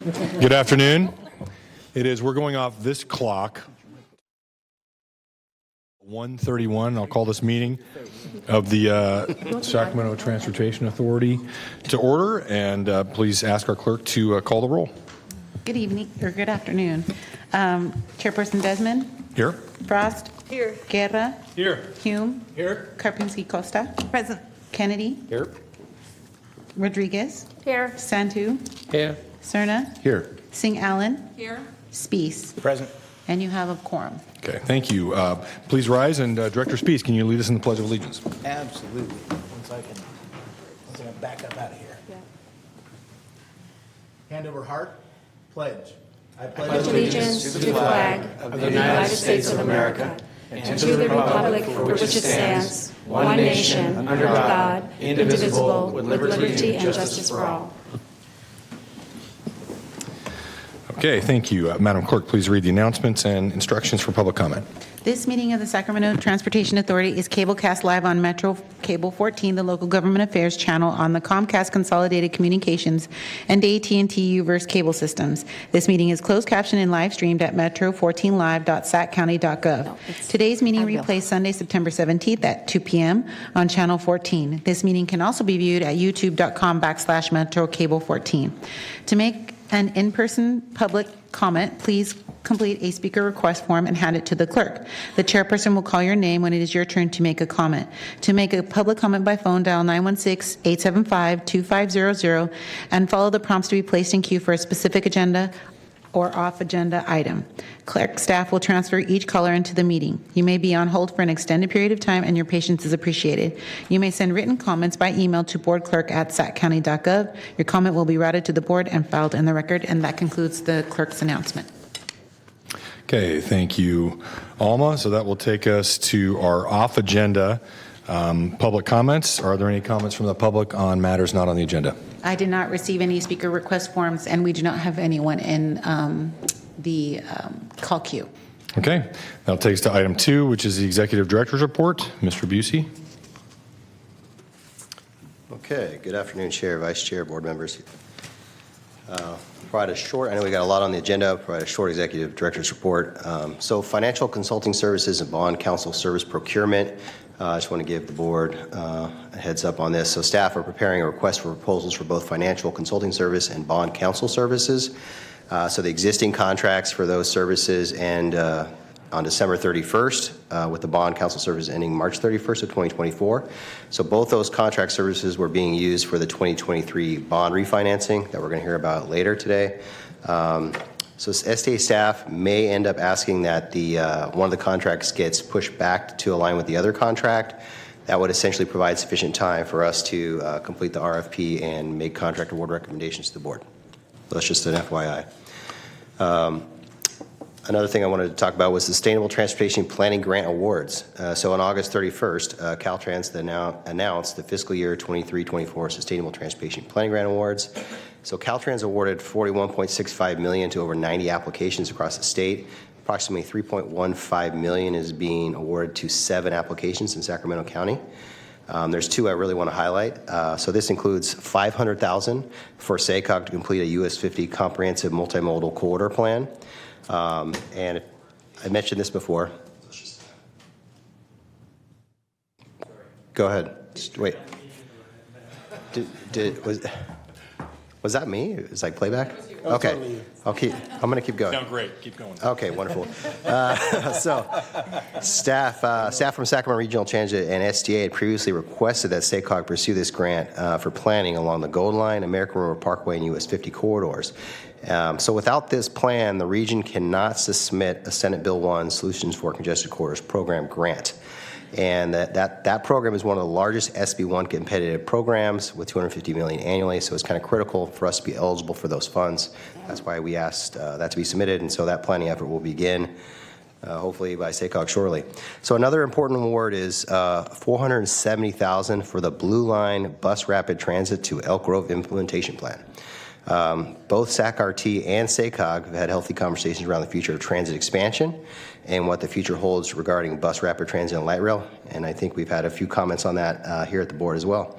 Good afternoon. We're going off this clock, 1:31. I'll call this meeting of the Sacramento Transportation Authority to order, and please ask our clerk to call the roll. Good evening, or good afternoon. Chairperson Desmond? Here. Frost? Here. Guerra? Here. Hume? Here. Karpinski Costa? Present. Kennedy? Here. Rodriguez? Here. Santu? Here. Cerna? Here. Singh Allen? Here. Spees? Present. And you have a quorum. Okay, thank you. Please rise, and Director Spees, can you lead us in the Pledge of Allegiance? Absolutely. Once I can back up out of here. Yeah. Hand over heart. Pledge. I pledge allegiance to the flag of the United States of America and to the republic for which it stands, one nation, under God, indivisible, with liberty and justice for all. Okay, thank you. Madam Clerk, please read the announcements and instructions for public comment. This meeting of the Sacramento Transportation Authority is cablecast live on Metro Cable 14, the local government affairs channel on the Comcast Consolidated Communications and AT&T Uverse cable systems. This meeting is closed captioned and live streamed at metro14live.saccounty.gov. Today's meeting replays Sunday, September 17th at 2 p.m. on Channel 14. This meeting can also be viewed at youtube.com/Metro Cable 14. To make an in-person public comment, please complete a speaker request form and hand it to the clerk. The chairperson will call your name when it is your turn to make a comment. To make a public comment by phone, dial 916-875-2500 and follow the prompts to be placed in queue for a specific agenda or off-agenda item. Clerk staff will transfer each caller into the meeting. You may be on hold for an extended period of time, and your patience is appreciated. You may send written comments by email to boardclerk@saccounty.gov. Your comment will be routed to the board and filed in the record, and that concludes the clerk's announcement. Okay, thank you, Alma. So that will take us to our off-agenda public comments. Are there any comments from the public on matters not on the agenda? I did not receive any speaker request forms, and we do not have anyone in the call queue. Okay, that'll take us to item 2, which is the Executive Director's Report. Mr. Busey. Okay, good afternoon, Chair, Vice Chair, board members. Provide a short, I know we got a lot on the agenda, provide a short Executive Director's Report. So financial consulting services and bond counsel service procurement. I just want to give the board a heads up on this. So staff are preparing a request for proposals for both financial consulting service and bond counsel services. So the existing contracts for those services end on December 31st, with the bond counsel service ending March 31st of 2024. So both those contract services were being used for the 2023 bond refinancing that we're going to hear about later today. So STA staff may end up asking that one of the contracts gets pushed back to align with the other contract. That would essentially provide sufficient time for us to complete the RFP and make contract award recommendations to the board. So that's just an FYI. Another thing I wanted to talk about was Sustainable Transportation Planning Grant Awards. So on August 31st, Caltrans announced the fiscal year 23-24 Sustainable Transportation Planning Grant Awards. So Caltrans awarded $41.65 million to over 90 applications across the state. Approximately $3.15 million is being awarded to 7 applications in Sacramento County. There's 2 I really want to highlight. So this includes $500,000 for SACOG to complete a US 50 comprehensive multimodal corridor plan. And I mentioned this before. Go ahead. Just wait. Was that me? It's like playback? Okay. I'm going to keep going. Sound great. Keep going. Okay, wonderful. So staff from Sacramento Regional Transit and STA had previously requested that SACOG pursue this grant for planning along the Gold Line, American River Parkway, and US 50 corridors. So without this plan, the region cannot submit a Senate Bill 1 Solutions for Congested Corridors Program grant. And that program is one of the largest SB1 competitive programs with $250 million annually, so it's kind of critical for us to be eligible for those funds. That's why we asked that to be submitted, and so that planning effort will begin hopefully by SACOG shortly. So another important award is $470,000 for the Blue Line Bus Rapid Transit to Elk Grove Implementation Plan. Both SAC-RT and SACOG have had healthy conversations around the future of transit expansion and what the future holds regarding bus rapid transit and light rail, and I think we've had a few comments on that here at the board as well.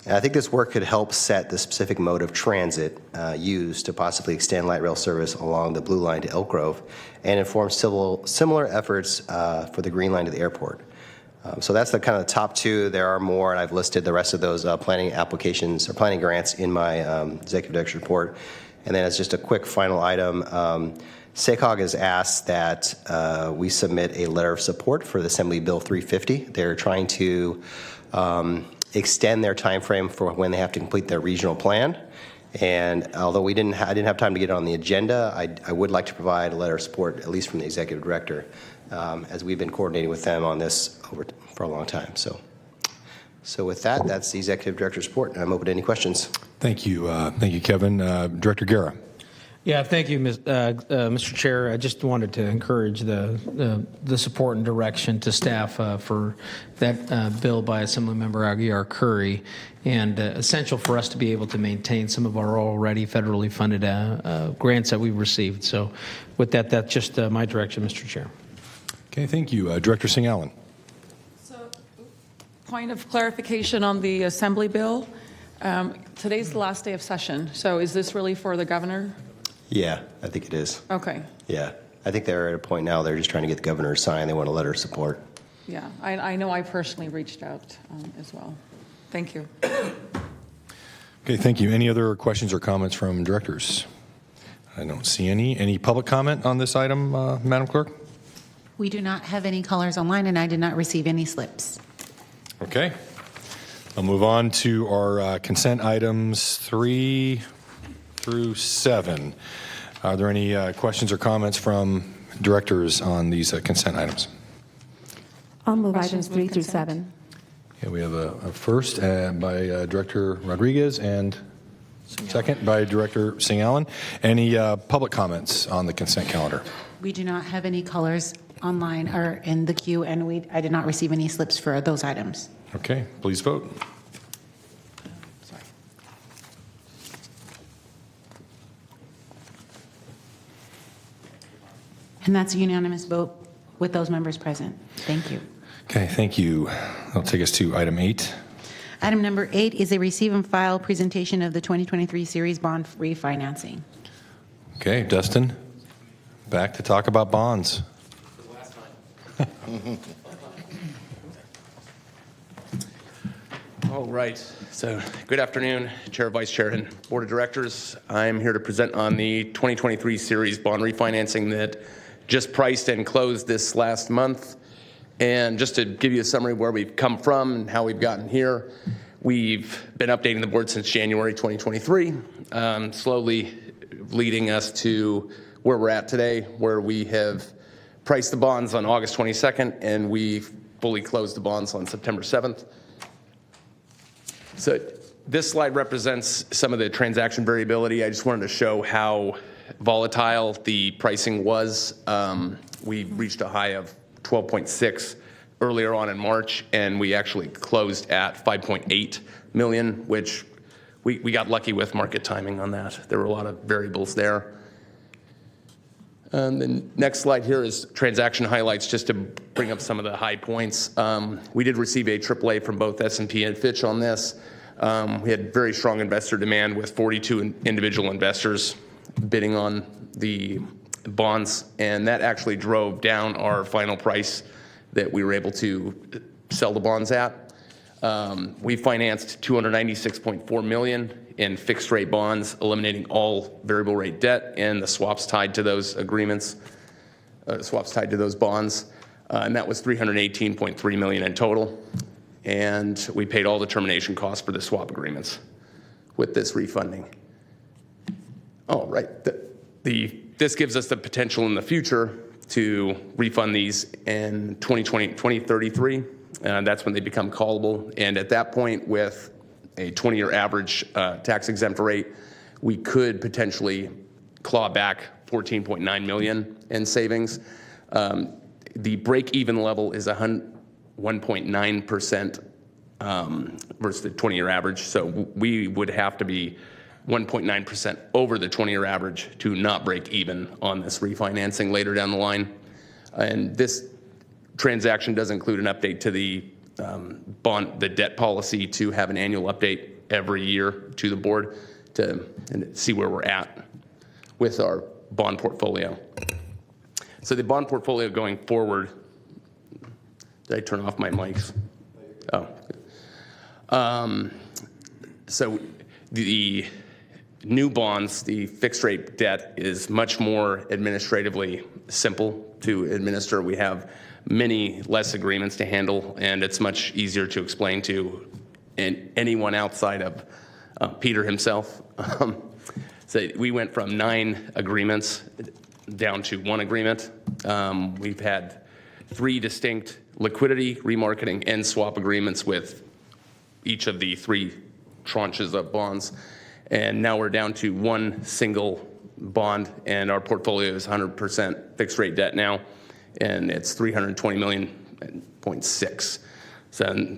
And I think this work could help set the specific mode of transit used to possibly extend light rail service along the Blue Line to Elk Grove and inform similar efforts for the Green Line to the airport. So that's the kind of the top two. There are more, and I've listed the rest of those planning applications or planning grants in my executive director's report. And then as just a quick final item, SACOG has asked that we submit a letter of support for the Assembly Bill 350. They're trying to extend their time frame for when they have to complete their regional plan. And although I didn't have time to get it on the agenda, I would like to provide a letter of support, at least from the executive director, as we've been coordinating with them on this for a long time. So with that, that's the executive director's report, and I'm open to any questions. Thank you, Kevin. Director Guerra. Yeah, thank you, Mr. Chair. I just wanted to encourage the support and direction to staff for that bill by Assemblymember Aguiar Curry, and essential for us to be able to maintain some of our already federally funded grants that we've received. So with that, that's just my direction, Mr. Chair. Okay, thank you. Director Singh Allen. So, point of clarification on the Assembly bill. Today's the last day of session, so is this really for the governor? Yeah, I think it is. Okay. Yeah, I think they're at a point now they're just trying to get the governor to sign. They want a letter of support. Yeah, I know I personally reached out as well. Thank you. Okay, thank you. Any other questions or comments from directors? I don't see any. Any public comment on this item, Madam Clerk? We do not have any callers online, and I did not receive any slips. Okay. I'll move on to our consent items 3 through 7. Are there any questions or comments from directors on these consent items? I'll move items 3 through 7. Okay, we have a first by Director Rodriguez and second by Director Singh Allen. Any public comments on the consent calendar? We do not have any callers online or in the queue, and I did not receive any slips for those items. Okay, please vote. Sorry. And that's a unanimous vote with those members present. Thank you. Okay, thank you. That'll take us to item 8. Item number 8 is a receive and file presentation of the 2023 series bond refinancing. Okay, Dustin, back to talk about bonds. All right. So good afternoon, Chair, Vice Chair, and Board of Directors. I'm here to present on the 2023 series bond refinancing that just priced and closed this last month. And just to give you a summary of where we've come from and how we've gotten here, we've been updating the board since January 2023, slowly leading us to where we're at today, where we have priced the bonds on August 22nd, and we fully closed the bonds on September 7th. So this slide represents some of the transaction variability. I just wanted to show how volatile the pricing was. We reached a high of 12.6 earlier on in March, and we actually closed at 5.8 million, which we got lucky with market timing on that. There were a lot of variables there. The next slide here is transaction highlights, just to bring up some of the high points. We did receive a AAA from both S&P and Fitch on this. We had very strong investor demand with 42 individual investors bidding on the bonds, and that actually drove down our final price that we were able to sell the bonds at. We financed $296.4 million in fixed rate bonds, eliminating all variable rate debt and the swaps tied to those agreements, swaps tied to those bonds. And that was $318.3 million in total. And we paid all the termination costs for the swap agreements with this refunding. Oh, right. This gives us the potential in the future to refund these in 2033. That's when they become callable. And at that point, with a 20-year average tax-exempt rate, we could potentially claw back $14.9 million in savings. The break-even level is 1.9% versus the 20-year average. So we would have to be 1.9% over the 20-year average to not break even on this refinancing later down the line. And this transaction does include an update to the the debt policy to have an annual update every year to the board to see where we're at with our bond portfolio. So the bond portfolio going forward, did I turn off my mics? Oh. So the new bonds, the fixed rate debt is much more administratively simple to administer. We have many less agreements to handle, and it's much easier to explain to anyone outside of Peter himself. So we went from 9 agreements down to 1 agreement. We've had 3 distinct liquidity, remarketing, and swap agreements with each of the 3 tranches of bonds. And now we're down to 1 single bond, and our portfolio is 100% fixed rate debt now, and it's $320.6 million. So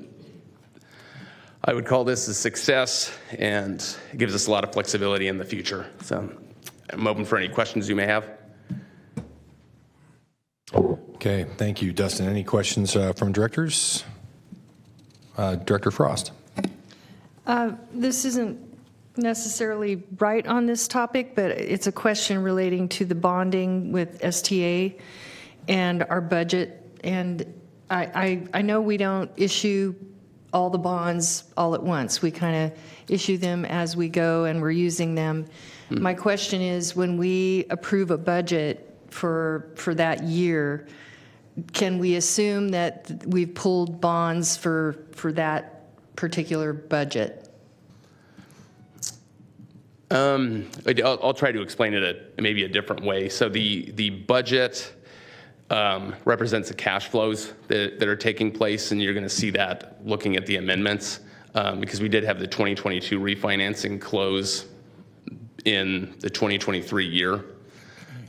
I would call this a success, and it gives us a lot of flexibility in the future. So I'm open for any questions you may have. Okay, thank you, Dustin. Any questions from directors? Director Frost. This isn't necessarily right on this topic, but it's a question relating to the bonding with STA and our budget. And I know we don't issue all the bonds all at once. We kind of issue them as we go, and we're using them. My question is, when we approve a budget for that year, can we assume that we've pulled bonds for that particular budget? I'll try to explain it maybe a different way. So the budget represents the cash flows that are taking place, and you're going to see that looking at the amendments, because we did have the 2022 refinancing close in the 2023 year.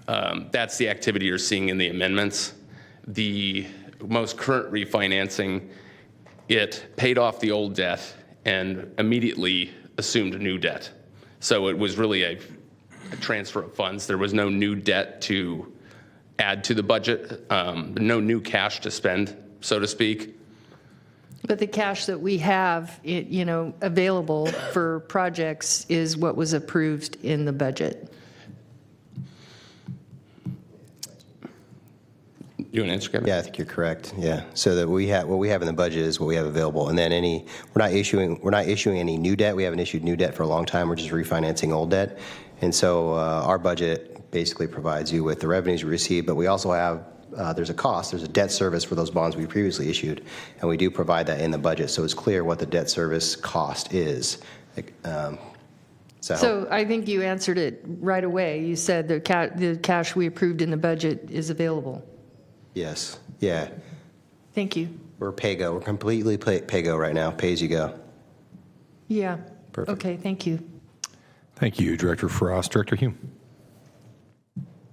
That's the activity you're seeing in the amendments. The most current refinancing, it paid off the old debt and immediately assumed new debt. So it was really a transfer of funds. There was no new debt to add to the budget, no new cash to spend, so to speak. But the cash that we have, available for projects is what was approved in the budget. You want to answer, Kevin? Yeah, I think you're correct. Yeah, so that what we have in the budget is what we have available, and then we're not issuing any new debt. We haven't issued new debt for a long time. We're just refinancing old debt, and so our budget basically provides you with the revenues we receive, but we also have there's a debt service for those bonds we previously issued, and we do provide that in the budget, so it's clear what the debt service cost is. So I think you answered it right away. You said the cash we approved in the budget is available. Yes. Yeah. Thank you. We're pay-go. We're completely pay-go right now, pay-as-you-go. Yeah. Perfect. Okay, thank you. Thank you, Director Frost. Director Hume.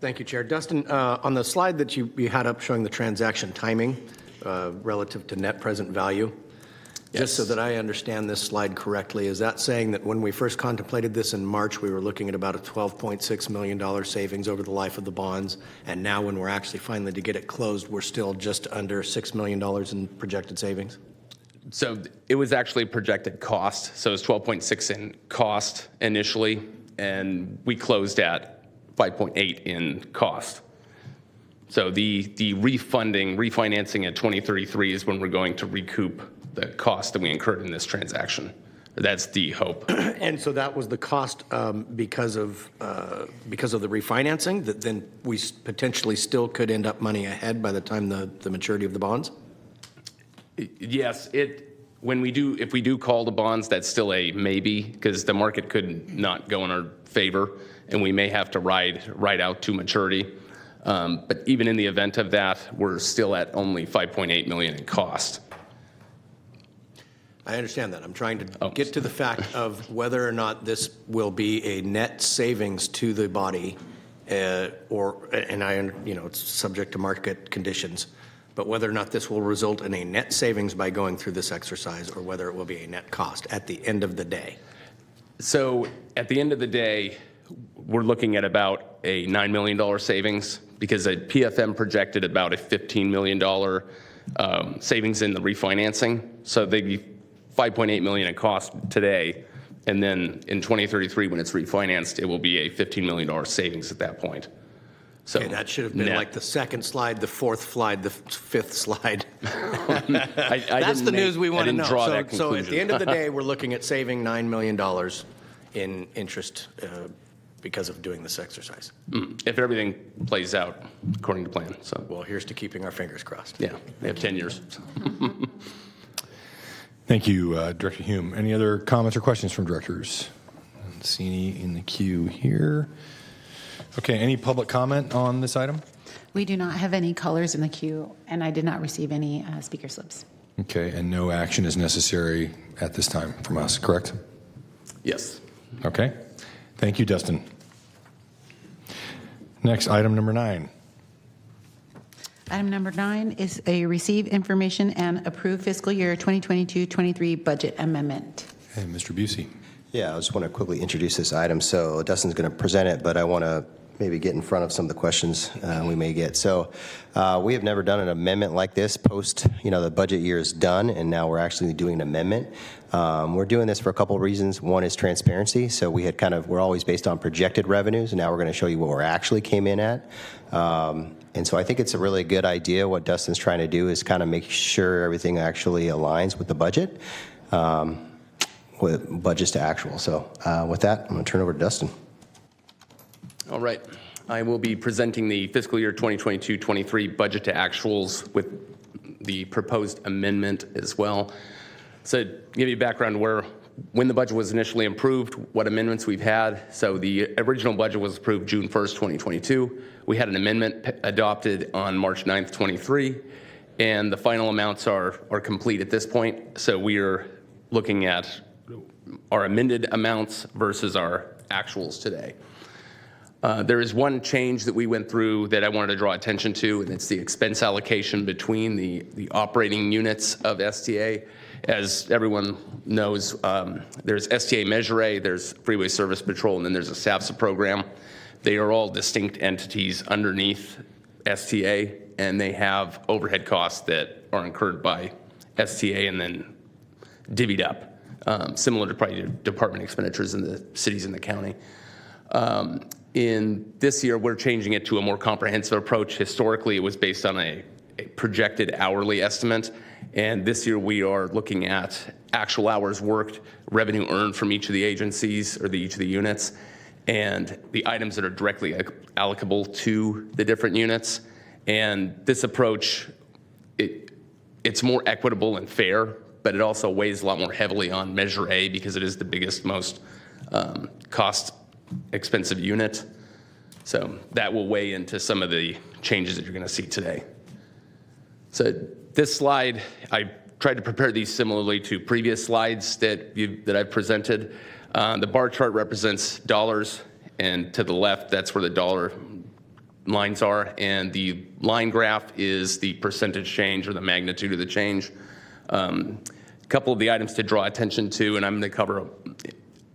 Thank you, Chair. Dustin, on the slide that you had up showing the transaction timing relative to net present value, just so that I understand this slide correctly, is that saying that when we first contemplated this in March, we were looking at about a $12.6 million savings over the life of the bonds, and now when we're actually finally to get it closed, we're still just under $6 million in projected savings? So it was actually projected cost. So it was 12.6 in cost initially, and we closed at 5.8 in cost. So the refinancing at 2033 is when we're going to recoup the cost that we incurred in this transaction. That's the hope. And so that was the cost because of the refinancing, that then we potentially still could end up money ahead by the time the maturity of the bonds? Yes, if we do call the bonds, that's still a maybe, because the market could not go in our favor, and we may have to ride out to maturity. But even in the event of that, we're still at only $5.8 million in cost. I understand that. I'm trying to get to the fact of whether or not this will be a net savings to the body, it's subject to market conditions, but whether or not this will result in a net savings by going through this exercise, or whether it will be a net cost at the end of the day. So at the end of the day, we're looking at about a $9 million savings, because a PFM projected about a $15 million savings in the refinancing. So they'd be $5.8 million in cost today, and then in 2033, when it's refinanced, it will be a $15 million savings at that point. So Okay, that should have been net. like the second slide, the fourth slide, the fifth slide. I That's the news we want to know. Draw So, that so at the conclusion. end of the day, we're looking at saving $9 million in interest because of doing this exercise. If everything plays out according to plan. So, Well, here's to keeping our fingers crossed. yeah, they have 10 years. Thank you, Director Hume. Any other comments or questions from directors? I don't see any in the queue here. Okay, any public comment on this item? We do not have any colors in the queue, and I did not receive any speaker slips. Okay, and no action is necessary at this time from us, correct? Yes. Okay. Thank you, Dustin. Next, item number 9. Item number 9 is a receive information and approve fiscal year 2022-23 budget amendment. Hey, Mr. Busey. Yeah, I just want to quickly introduce this item. So Dustin's going to present it, but I want to maybe get in front of some of the questions we may get. So we have never done an amendment like this post, the budget year is done, and now we're actually doing an amendment. We're doing this for a couple of reasons. One is transparency. So we're always based on projected revenues, and now we're going to show you what we actually came in at. And so I think it's a really good idea. What Dustin's trying to do is kind of make sure everything actually aligns with the budget, with budgets to actual. So with that, I'm going to turn over to Dustin. All right. I will be presenting the fiscal year 2022-23 budget to actuals with the proposed amendment as well. So to give you background when the budget was initially approved, what amendments we've had. So the original budget was approved June 1st, 2022. We had an amendment adopted on March 9th, 23, and the final amounts are complete at this point. So we are looking at our amended amounts versus our actuals today. There is one change that we went through that I wanted to draw attention to, and it's the expense allocation between the operating units of STA. As everyone knows, there's STA Measure A, there's Freeway Service Patrol, and then there's a SAFSA program. They are all distinct entities underneath STA, and they have overhead costs that are incurred by STA and then divvied up, similar to probably department expenditures in the cities and the county. In this year, we're changing it to a more comprehensive approach. Historically, it was based on a projected hourly estimate, and this year we are looking at actual hours worked, revenue earned from each of the agencies or each of the units, and the items that are directly allocable to the different units. And this approach, it's more equitable and fair, but it also weighs a lot more heavily on Measure A because it is the biggest, most cost expensive unit. So that will weigh into some of the changes that you're going to see today. So this slide, I tried to prepare these similarly to previous slides that I've presented. The bar chart represents dollars, and to the left, that's where the dollar lines are, and the line graph is the percentage change or the magnitude of the change. A couple of the items to draw attention to, and I'm going to cover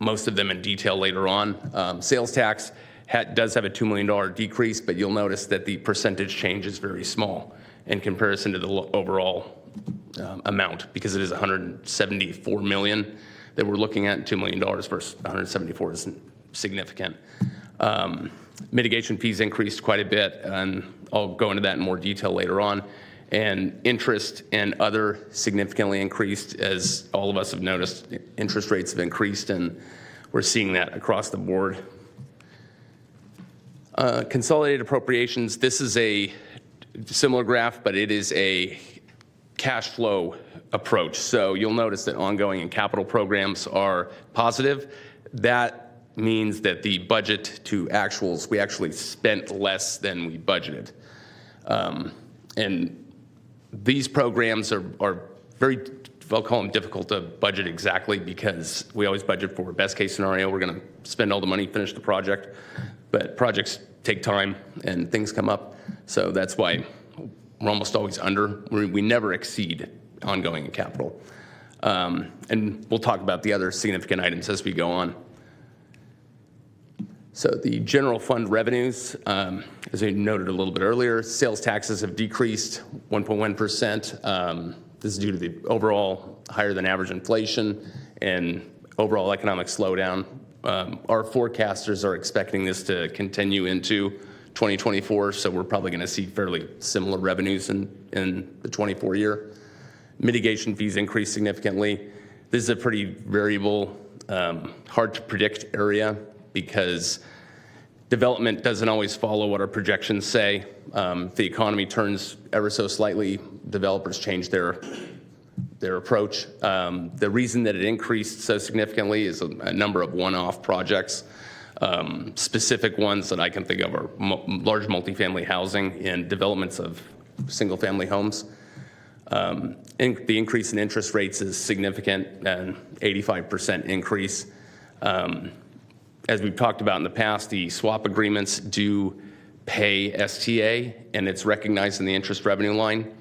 most of them in detail later on. Sales tax does have a $2 million decrease, but you'll notice that the percentage change is very small in comparison to the overall amount, because it is $174 million that we're looking at. $2 million versus 174 isn't significant. Mitigation fees increased quite a bit, and I'll go into that in more detail later on. And interest and other significantly increased, as all of us have noticed. Interest rates have increased, and we're seeing that across the board. Consolidated appropriations, this is a similar graph, but it is a cash flow approach. So you'll notice that ongoing and capital programs are positive. That means that the budget to actuals, we actually spent less than we budgeted. And these programs are very, I'll call them difficult to budget exactly, because we always budget for best case scenario. We're going to spend all the money, finish the project, but projects take time and things come up. So that's why we're almost always under. We never exceed ongoing and capital. And we'll talk about the other significant items as we go on. So the general fund revenues, as I noted a little bit earlier, sales taxes have decreased 1.1%. This is due to the overall higher than average inflation and overall economic slowdown. Our forecasters are expecting this to continue into 2024, so we're probably going to see fairly similar revenues in the 24 year. Mitigation fees increased significantly. This is a pretty variable, hard to predict area because development doesn't always follow what our projections say. If the economy turns ever so slightly, developers change their approach. The reason that it increased so significantly is a number of one-off projects. Specific ones that I can think of are large multifamily housing and developments of single-family homes. The increase in interest rates is significant, an 85% increase. As we've talked about in the past, the swap agreements do pay STA, and it's recognized in the interest revenue line.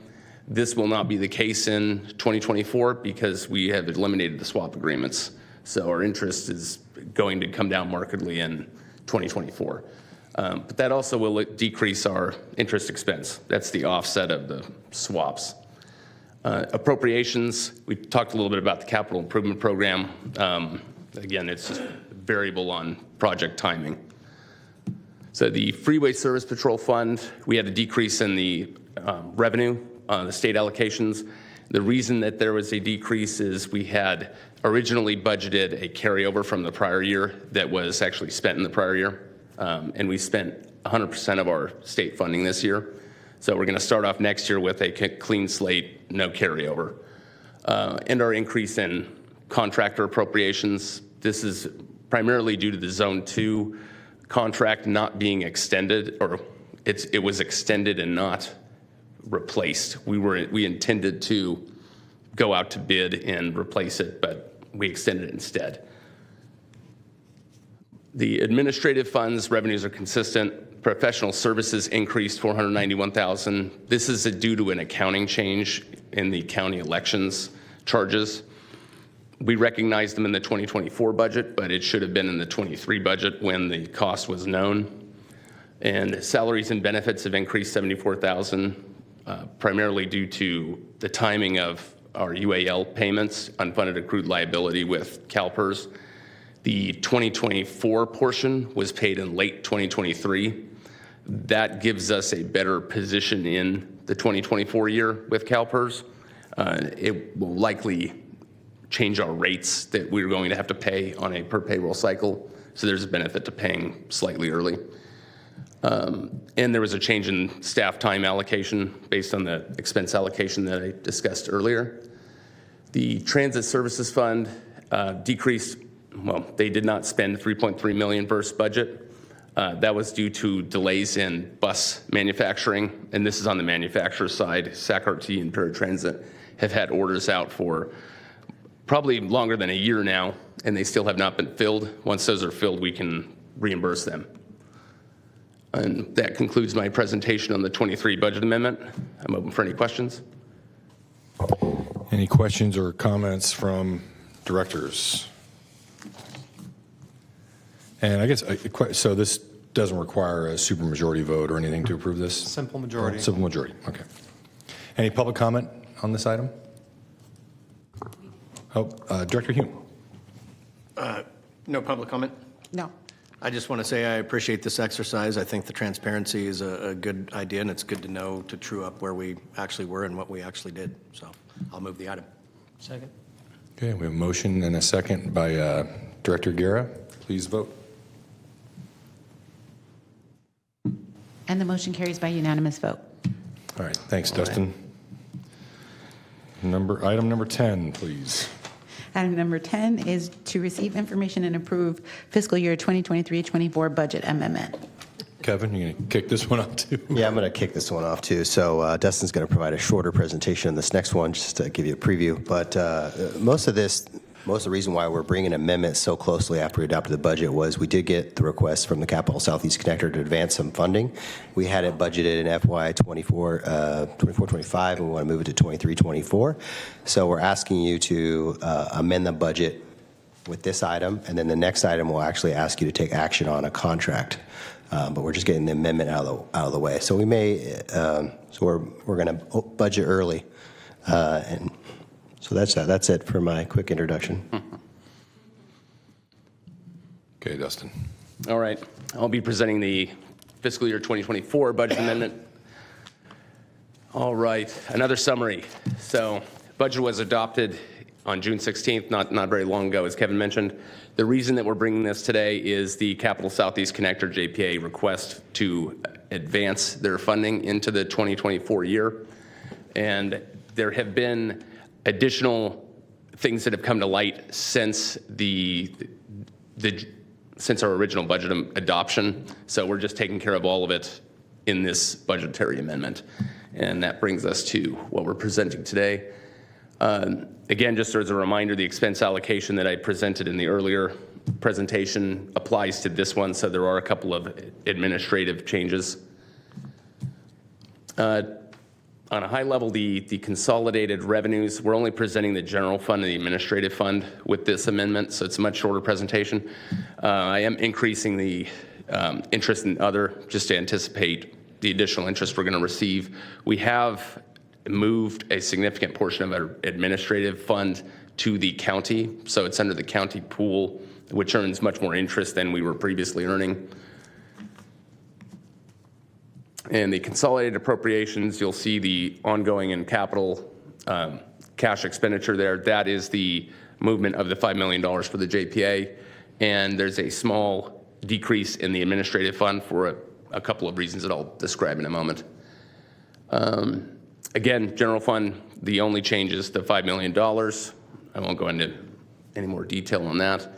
This will not be the case in 2024 because we have eliminated the swap agreements. So our interest is going to come down markedly in 2024. But that also will decrease our interest expense. That's the offset of the swaps. Appropriations, we talked a little bit about the capital improvement program. Again, it's just variable on project timing. So the Freeway Service Patrol Fund, we had a decrease in the revenue on the state allocations. The reason that there was a decrease is we had originally budgeted a carryover from the prior year that was actually spent in the prior year. And we spent 100% of our state funding this year. So we're going to start off next year with a clean slate, no carryover. And our increase in contractor appropriations, this is primarily due to the Zone 2 contract not being extended, or it was extended and not replaced. We intended to go out to bid and replace it, but we extended it instead. The administrative funds revenues are consistent. Professional services increased $491,000. This is due to an accounting change in the county elections charges. We recognized them in the 2024 budget, but it should have been in the 23 budget when the cost was known. And salaries and benefits have increased $74,000, primarily due to the timing of our UAL payments, unfunded accrued liability with CalPERS. The 2024 portion was paid in late 2023. That gives us a better position in the 2024 year with CalPERS. It will likely change our rates that we're going to have to pay on a per payroll cycle. So there's a benefit to paying slightly early. And there was a change in staff time allocation based on the expense allocation that I discussed earlier. The Transit Services Fund decreased. Well, they did not spend $3.3 million versus budget. That was due to delays in bus manufacturing, and this is on the manufacturer side. SACRT and Paratransit have had orders out for probably longer than a year now, and they still have not been filled. Once those are filled, we can reimburse them. And that concludes my presentation on the 23 budget amendment. I'm open for any questions. Any questions or comments from directors? And I guess, so this doesn't require a supermajority vote or anything to approve this? Simple majority. Simple majority, okay. Any public comment on this item? Oh, Director Hume. No public comment? No. I just want to say I appreciate this exercise. I think the transparency is a good idea, and it's good to know to true up where we actually were and what we actually did. So I'll move the item. Second. Okay, we have a motion and a second by Director Guerra. Please vote. And the motion carries by unanimous vote. All right, thanks, Dustin. Item number 10, please. Item number 10 is to receive information and approve fiscal year 2023-24 budget amendment. Kevin, you going to kick this one off too? Yeah, I'm going to kick this one off too. So Dustin's going to provide a shorter presentation in this next one, just to give you a preview. But most of the reason why we're bringing amendments so closely after we adopted the budget was we did get the request from the Capital Southeast Connector to advance some funding. We had it budgeted in FY 24-25, and we want to move it to 23-24. So we're asking you to amend the budget with this item, and then the next item will actually ask you to take action on a contract. But we're just getting the amendment out of the way. So we may, so we're going to budget early. And so that's it for my quick introduction. Okay, Dustin. All right. I'll be presenting the fiscal year 2024 budget amendment. All right. Another summary. So budget was adopted on June 16th, not very long ago, as Kevin mentioned. The reason that we're bringing this today is the Capital Southeast Connector JPA request to advance their funding into the 2024 year. And there have been additional things that have come to light since since our original budget adoption. So we're just taking care of all of it in this budgetary amendment. And that brings us to what we're presenting today. Again, just as a reminder, the expense allocation that I presented in the earlier presentation applies to this one, so there are a couple of administrative changes. On a high level, the consolidated revenues, we're only presenting the general fund and the administrative fund with this amendment, so it's a much shorter presentation. I am increasing the interest in other just to anticipate the additional interest we're going to receive. We have moved a significant portion of our administrative fund to the county, so it's under the county pool, which earns much more interest than we were previously earning. And the consolidated appropriations, you'll see the ongoing and capital cash expenditure there. That is the movement of the $5 million for the JPA, and there's a small decrease in the administrative fund for a couple of reasons that I'll describe in a moment. Again, general fund, the only change is the $5 million. I won't go into any more detail on that.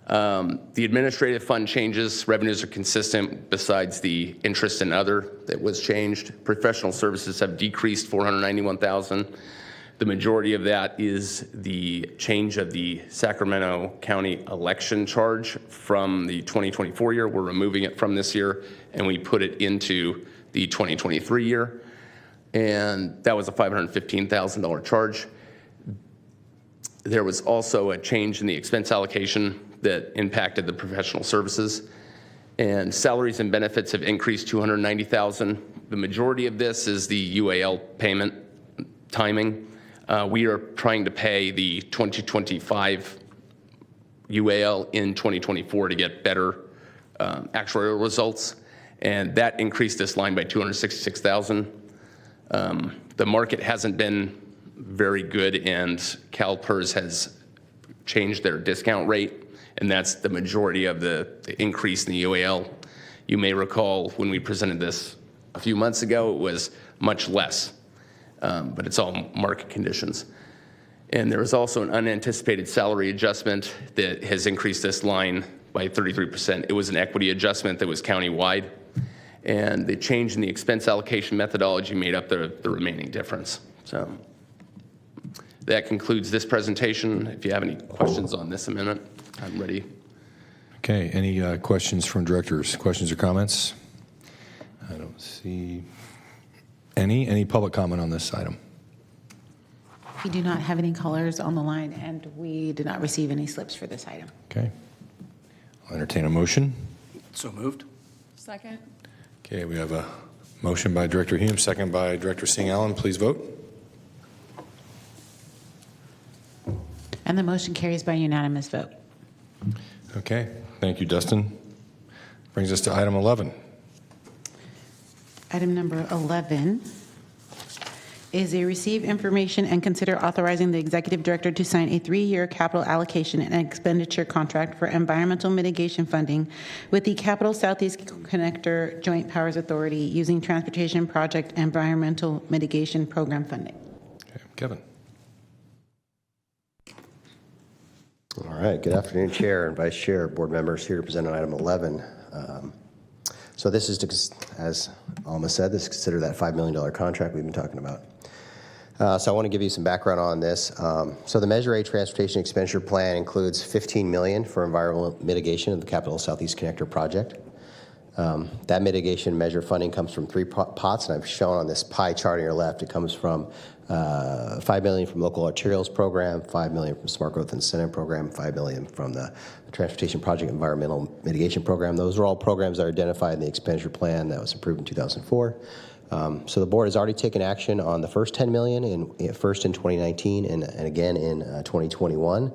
The administrative fund changes, revenues are consistent besides the interest and other that was changed. Professional services have decreased $491,000. The majority of that is the change of the Sacramento County election charge from the 2024 year. We're removing it from this year and we put it into the 2023 year. And that was a $515,000 charge. There was also a change in the expense allocation that impacted the professional services. And salaries and benefits have increased $290,000. The majority of this is the UAL payment timing. We are trying to pay the 2025 UAL in 2024 to get better actuarial results. And that increased this line by $266,000. The market hasn't been very good, and CalPERS has changed their discount rate, and that's the majority of the increase in the UAL. You may recall when we presented this a few months ago, it was much less, but it's all market conditions. And there was also an unanticipated salary adjustment that has increased this line by 33%. It was an equity adjustment that was countywide. And the change in the expense allocation methodology made up the remaining difference. So that concludes this presentation. If you have any questions on this amendment, I'm ready. Okay, any questions from directors? Questions or comments? I don't see any. Any public comment on this item? We do not have any callers on the line, and we did not receive any slips for this item. Okay. I'll entertain a motion. So moved. Second. Okay, we have a motion by Director Hume, second by Director Singh Allen. Please vote. And the motion carries by unanimous vote. Okay, thank you, Dustin. Brings us to item 11. Item number 11 is a receive information and consider authorizing the executive director to sign a 3-year capital allocation and expenditure contract for environmental mitigation funding with the Capital Southeast Connector Joint Powers Authority using Transportation Project Environmental Mitigation Program funding. Okay, Kevin. All right, good afternoon, Chair and Vice Chair, board members, here to present on item 11. So this is, as Alma said, this is consider that $5 million contract we've been talking about. So I want to give you some background on this. So the Measure A Transportation Expenditure Plan includes $15 million for environmental mitigation of the Capital Southeast Connector project. That mitigation measure funding comes from three pots, and I've shown on this pie chart on your left, it comes from $5 million from local arterials program, $5 million from smart growth incentive program, $5 million from the transportation project environmental mitigation program. Those are all programs that are identified in the expenditure plan that was approved in 2004. So the board has already taken action on the first $10 million, first in 2019 and again in 2021,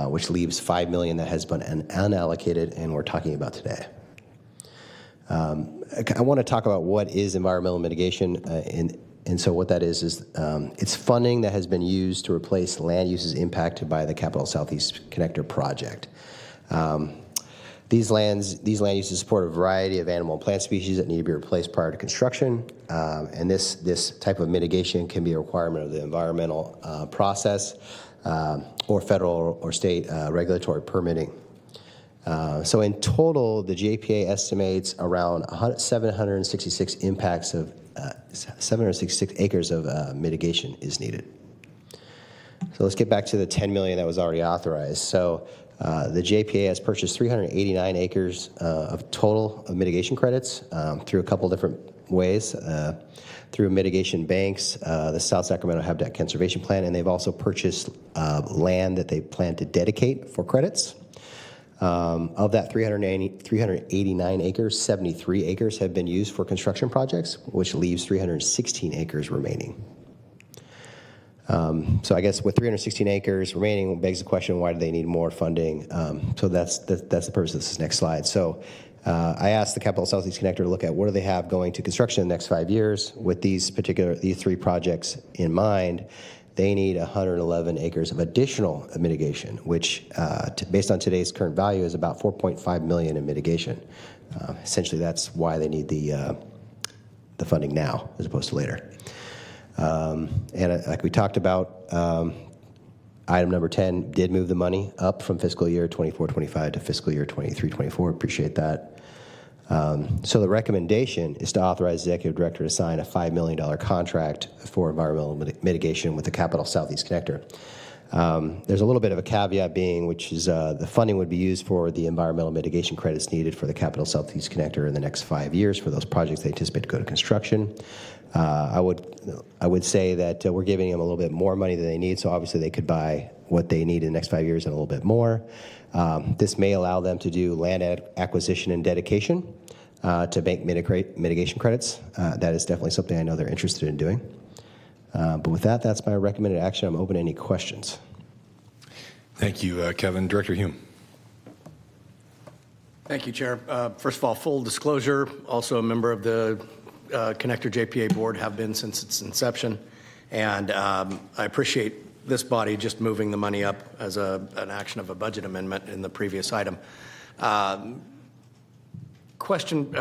which leaves $5 million that has been unallocated and we're talking about today. I want to talk about what is environmental mitigation, and so what that is it's funding that has been used to replace land uses impacted by the Capital Southeast Connector project. These land uses support a variety of animal and plant species that need to be replaced prior to construction, and this type of mitigation can be a requirement of the environmental process or federal or state regulatory permitting. So in total, the JPA estimates around 766 impacts of 766 acres of mitigation is needed. So let's get back to the 10 million that was already authorized. So the JPA has purchased 389 acres of total of mitigation credits through a couple different ways. Through mitigation banks, the South Sacramento Habitat Conservation Plan, and they've also purchased land that they plan to dedicate for credits. Of that 389 acres, 73 acres have been used for construction projects, which leaves 316 acres remaining. So I guess with 316 acres remaining, begs the question, why do they need more funding? So that's the purpose of this next slide. So I asked the Capital Southeast Connector to look at what do they have going to construction in the next 5 years. With these three projects in mind, they need 111 acres of additional mitigation, which, based on today's current value, is about $4.5 million in mitigation. Essentially, that's why they need the funding now as opposed to later. And like we talked about, item number 10 did move the money up from fiscal year 24-25 to fiscal year 23-24. Appreciate that. So the recommendation is to authorize the executive director to sign a $5 million contract for environmental mitigation with the Capital Southeast Connector. There's a little bit of a caveat being, which is the funding would be used for the environmental mitigation credits needed for the Capital Southeast Connector in the next 5 years for those projects they anticipate to go to construction. I would say that we're giving them a little bit more money than they need, so obviously they could buy what they need in the next 5 years and a little bit more. This may allow them to do land acquisition and dedication to make mitigation credits. That is definitely something I know they're interested in doing. But with that, that's my recommended action. I'm open to any questions. Thank you, Kevin. Director Hume. Thank you, Chair. First of all, full disclosure, also a member of the Connector JPA board, have been since its inception. And I appreciate this body just moving the money up as an action of a budget amendment in the previous item. Question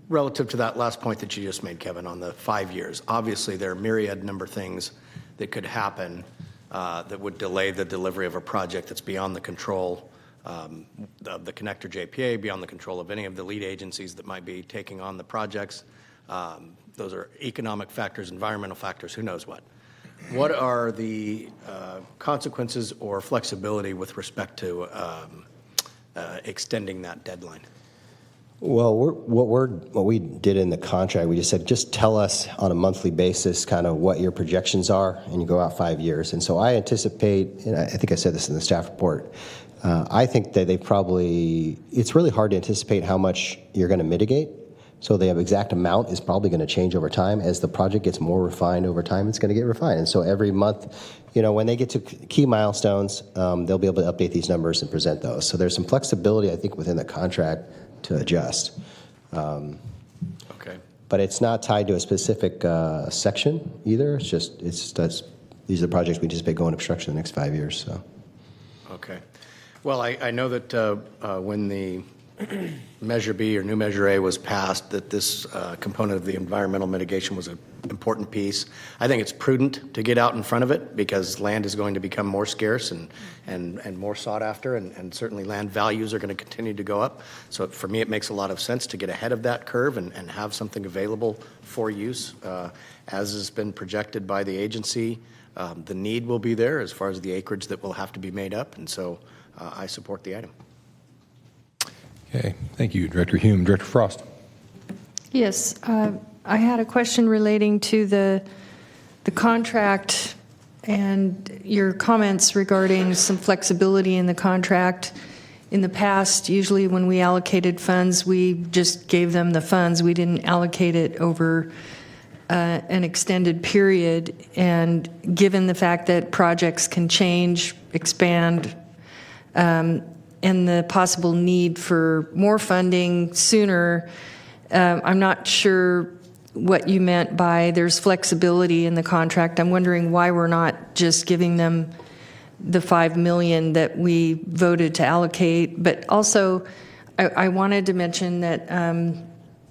relative to that last point that you just made, Kevin, on the 5 years. Obviously, there are myriad number of things that could happen that would delay the delivery of a project that's beyond the control of the Connector JPA, beyond the control of any of the lead agencies that might be taking on the projects. Those are economic factors, environmental factors, who knows what. What are the consequences or flexibility with respect to extending that deadline? Well, what we did in the contract, we just said, just tell us on a monthly basis kind of what your projections are, and you go out 5 years. And so I anticipate, and I think I said this in the staff report, I think that it's really hard to anticipate how much you're going to mitigate. So the exact amount is probably going to change over time. As the project gets more refined over time, it's going to get refined. And so every month, when they get to key milestones, they'll be able to update these numbers and present those. So there's some flexibility, I think, within the contract to adjust. Okay. But it's not tied to a specific section either. It's just these are the projects we anticipate going to construction in the next 5 years. So. Okay. Well, I know that when the Measure B or new Measure A was passed, that this component of the environmental mitigation was an important piece. I think it's prudent to get out in front of it because land is going to become more scarce and more sought after, and certainly land values are going to continue to go up. So for me, it makes a lot of sense to get ahead of that curve and have something available for use. As has been projected by the agency, the need will be there as far as the acreage that will have to be made up, and so I support the item. Okay, thank you, Director Hume. Director Frost. Yes, I had a question relating to the contract and your comments regarding some flexibility in the contract. In the past, usually when we allocated funds, we just gave them the funds. We didn't allocate it over an extended period. And given the fact that projects can change, expand, and the possible need for more funding sooner, I'm not sure what you meant by there's flexibility in the contract. I'm wondering why we're not just giving them the $5 million that we voted to allocate. But also, I wanted to mention that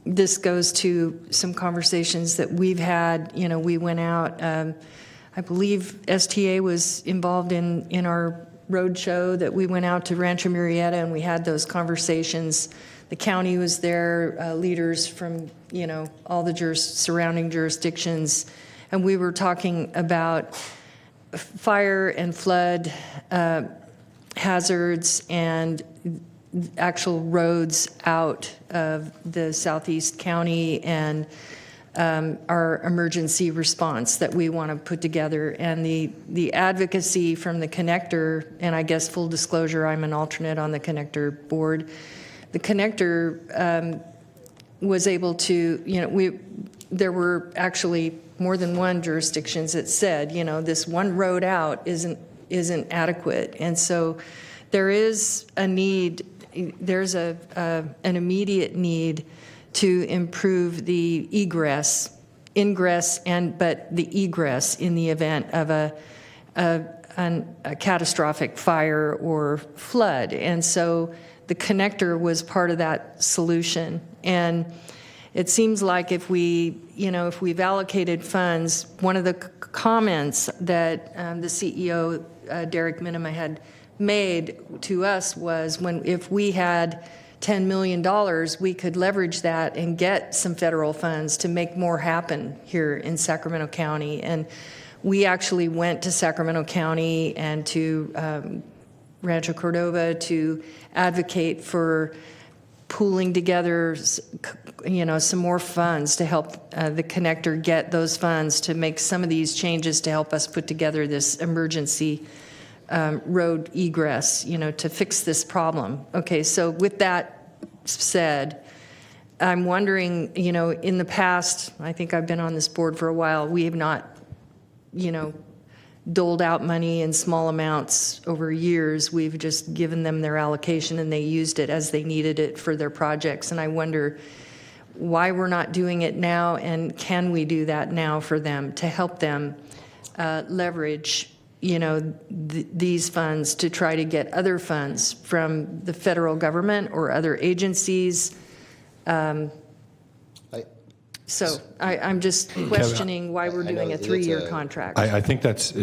this goes to some conversations that we've had. You know, we went out, I believe STA was involved in our road show that we went out to Rancho Murrieta, and we had those conversations. The county was there, leaders from, you know, all the surrounding jurisdictions, and we were talking about fire and flood hazards and actual roads out of the southeast county and our emergency response that we want to put together. And the advocacy from the connector, and I guess full disclosure, I'm an alternate on the connector board. The connector was able to, you know, there were actually more than one jurisdictions that said, you know, this one road out isn't adequate. And so there is a need, there's an immediate need to improve the ingress, but the egress in the event of a catastrophic fire or flood. And so the connector was part of that solution. And it seems like if we've allocated funds, one of the comments that the CEO, Derek Minima, had made to us was if we had $10 million, we could leverage that and get some federal funds to make more happen here in Sacramento County. And we actually went to Sacramento County and to Rancho Cordova to advocate for pooling together, you know, some more funds to help the connector get those funds to make some of these changes to help us put together this emergency road egress, you know, to fix this problem. Okay, so with that said, I'm wondering, you know, in the past, I think I've been on this board for a while, we have not, you know, doled out money in small amounts over years. We've just given them their allocation and they used it as they needed it for their projects. And I wonder why we're not doing it now, and can we do that now for them to help them leverage, you know, these funds to try to get other funds from the federal government or other agencies. So I'm just questioning why we're doing a 3-year contract. I think does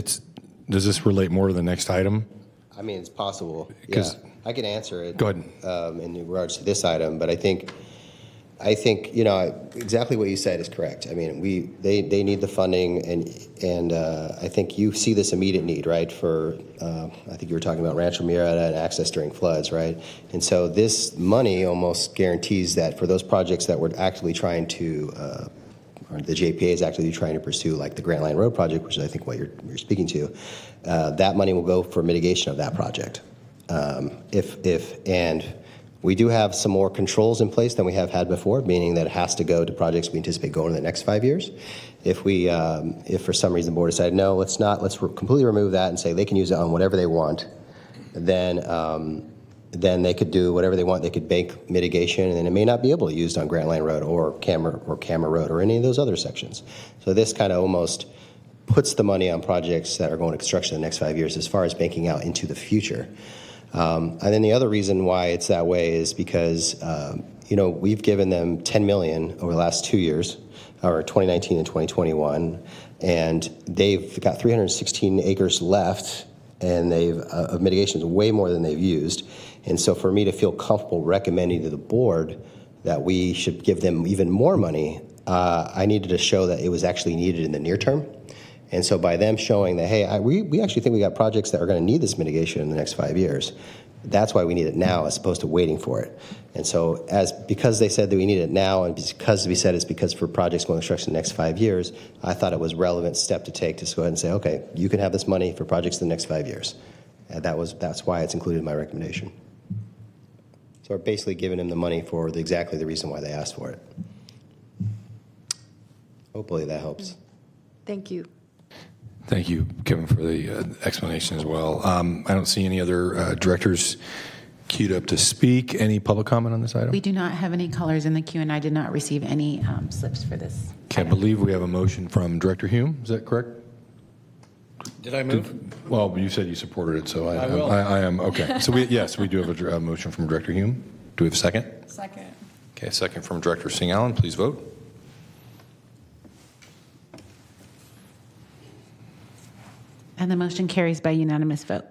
this relate more to the next item? I mean, it's possible. Yeah, I can answer it. Go ahead. In regards to this item, but I think, you know, exactly what you said is correct. I mean, they need the funding, and I think you see this immediate need, right? For I think you were talking about Rancho Murrieta and access during floods, right? And so this money almost guarantees that for those projects that we're actually trying to, or the JPA is actually trying to pursue, like the Grant Line Road project, which is I think what you're speaking to, that money will go for mitigation of that project. And we do have some more controls in place than we have had before, meaning that it has to go to projects we anticipate going in the next 5 years. If for some reason the board decided, no, let's completely remove that and say they can use it on whatever they want, then they could do whatever they want. They could bank mitigation, and then it may not be able to be used on Grant Line Road or Camera Road or any of those other sections. So this kind of almost puts the money on projects that are going to construction in the next 5 years as far as banking out into the future. And then the other reason why it's that way is because, you know, we've given them $10 million over the last 2 years, or 2019 and 2021, and they've got 316 acres left, and of mitigation is way more than they've used. And so for me to feel comfortable recommending to the board that we should give them even more money, I needed to show that it was actually needed in the near term. And so by them showing that, hey, we actually think we got projects that are going to need this mitigation in the next 5 years, That's why we need it now as opposed to waiting for it. And so because they said that we need it now, and because we said it's because for projects going construction in the next 5 years, I thought it was a relevant step to take to go ahead and say, okay, you can have this money for projects in the next 5 years. And that's why it's included in my recommendation. So we're basically giving them the money for exactly the reason why they asked for it. Hopefully that helps. Thank you. Thank you, Kevin, for the explanation as well. I don't see any other directors queued up to speak. Any public comment on this item? We do not have any callers in the queue, and I did not receive any slips for this. Okay, I believe we have a motion from Director Hume. Is that correct? Did I move? Well, you said you supported it, so I will. I am, okay. So yes, we do have a motion from Director Hume. Do we have a second? Second. Okay, second from Director Singh Allen. Please vote. And the motion carries by unanimous vote.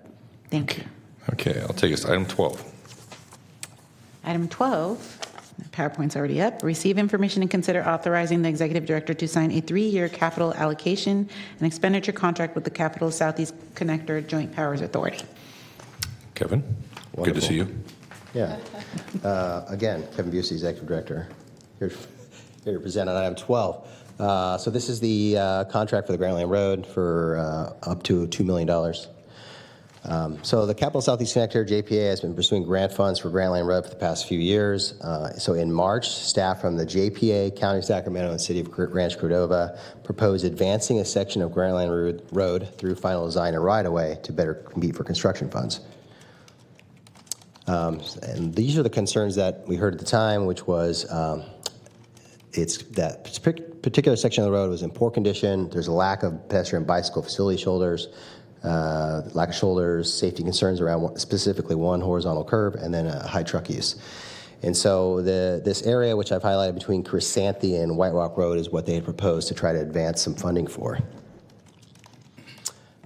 Thank you. Okay, I'll take us to item 12. Item 12, the PowerPoint's already up. Receive information and consider authorizing the executive director to sign a 3-year capital allocation and expenditure contract with the Capital Southeast Connector Joint Powers Authority. Kevin, good to Wonderful. see you. Yeah. Again, Kevin Busey, Executive Director, here to present on item 12. So this is the contract for the Grantland Road for up to $2 million. So the Capital Southeast Connector, JPA, has been pursuing grant funds for Grantland Road for the past few years. So in March, staff from the JPA, County of Sacramento, and City of Rancho Cordova proposed advancing a section of Grantland Road through final design and right-of-way to better compete for construction funds. And these are the concerns that we heard at the time, which was it's that particular section of the road was in poor condition. There's a lack of pedestrian bicycle facility shoulders, lack of shoulders, safety concerns around specifically one horizontal curb, and then a high truck use. And so this area, which I've highlighted between Chrysanthi and White Rock Road, is what they had proposed to try to advance some funding for.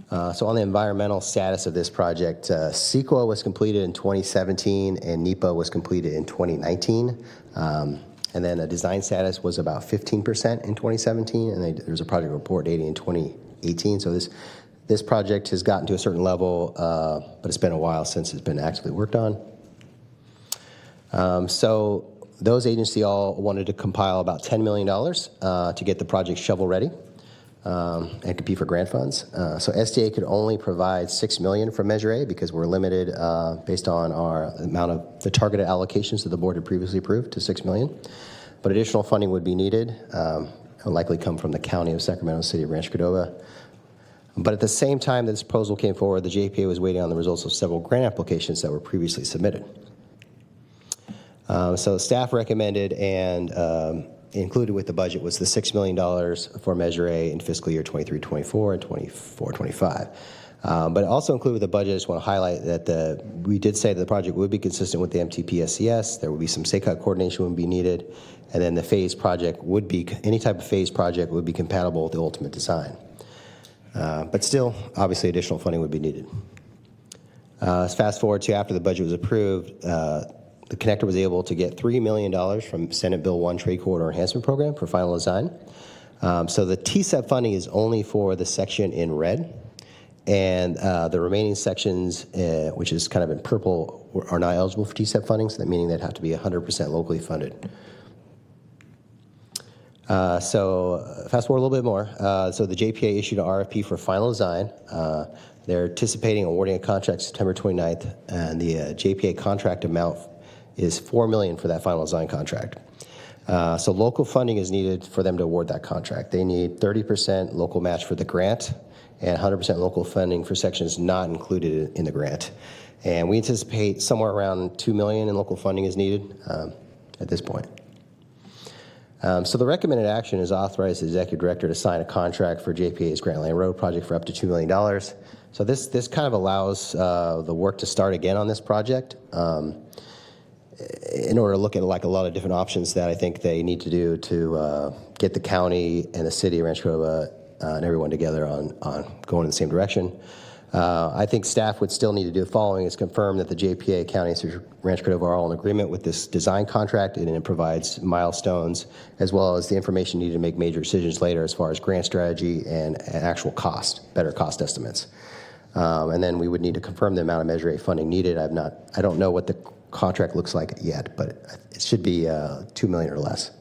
So on the environmental status of this project, CEQA was completed in 2017 and NEPA was completed in 2019. And then a design status was about 15% in 2017, and there's a project report dating in 2018. So this project has gotten to a certain level, but it's been a while since it's been actively worked on. So those agencies all wanted to compile about $10 million to get the project shovel ready. And compete for grant funds. So SDA could only provide $6 million from Measure A because we're limited based on our amount of the targeted allocations that the board had previously approved to $6 million. But additional funding would be needed. It will likely come from the County of Sacramento, City of Rancho Cordova. But at the same time that this proposal came forward, the JPA was waiting on the results of several grant applications that were previously submitted. So staff recommended and included with the budget was the $6 million for Measure A in fiscal year 23-24 and 24-25. But also included with the budget, I just want to highlight that we did say that the project would be consistent with the MTPSCS. There would be some SACOG coordination would be needed, and then the phase project would be, any type of phase project would be compatible with the ultimate design. But still, obviously, additional funding would be needed. Let's fast forward to after the budget was approved. The connector was able to get $3 million from Senate Bill 1 Trade Corridor Enhancement Program for final design. So the TSEP funding is only for the section in red, and the remaining sections, which is kind of in purple, are not eligible for TSEP funding, so that meaning they'd have to be 100% locally funded. So fast forward a little bit more. So the JPA issued an RFP for final design. They're anticipating awarding a contract September 29th, and the JPA contract amount is $4 million for that final design contract. So local funding is needed for them to award that contract. They need 30% local match for the grant and 100% local funding for sections not included in the grant. And we anticipate somewhere around $2 million in local funding is needed at this point. So the recommended action is authorize the executive director to sign a contract for JPA's Grantland Road project for up to $2 million. So this kind of allows the work to start again on this project. In order to look at like a lot of different options that I think they need to do to get the county and the city of Rancho Cordova and everyone together on going in the same direction. I think staff would still need to do the following: is confirm that the JPA, County, and City of Rancho Cordova are all in agreement with this design contract, and it provides milestones as well as the information needed to make major decisions later as far as grant strategy and actual cost, better cost estimates. And then we would need to confirm the amount of Measure A funding needed. I don't know what the contract looks like yet, but it should be $2 million or less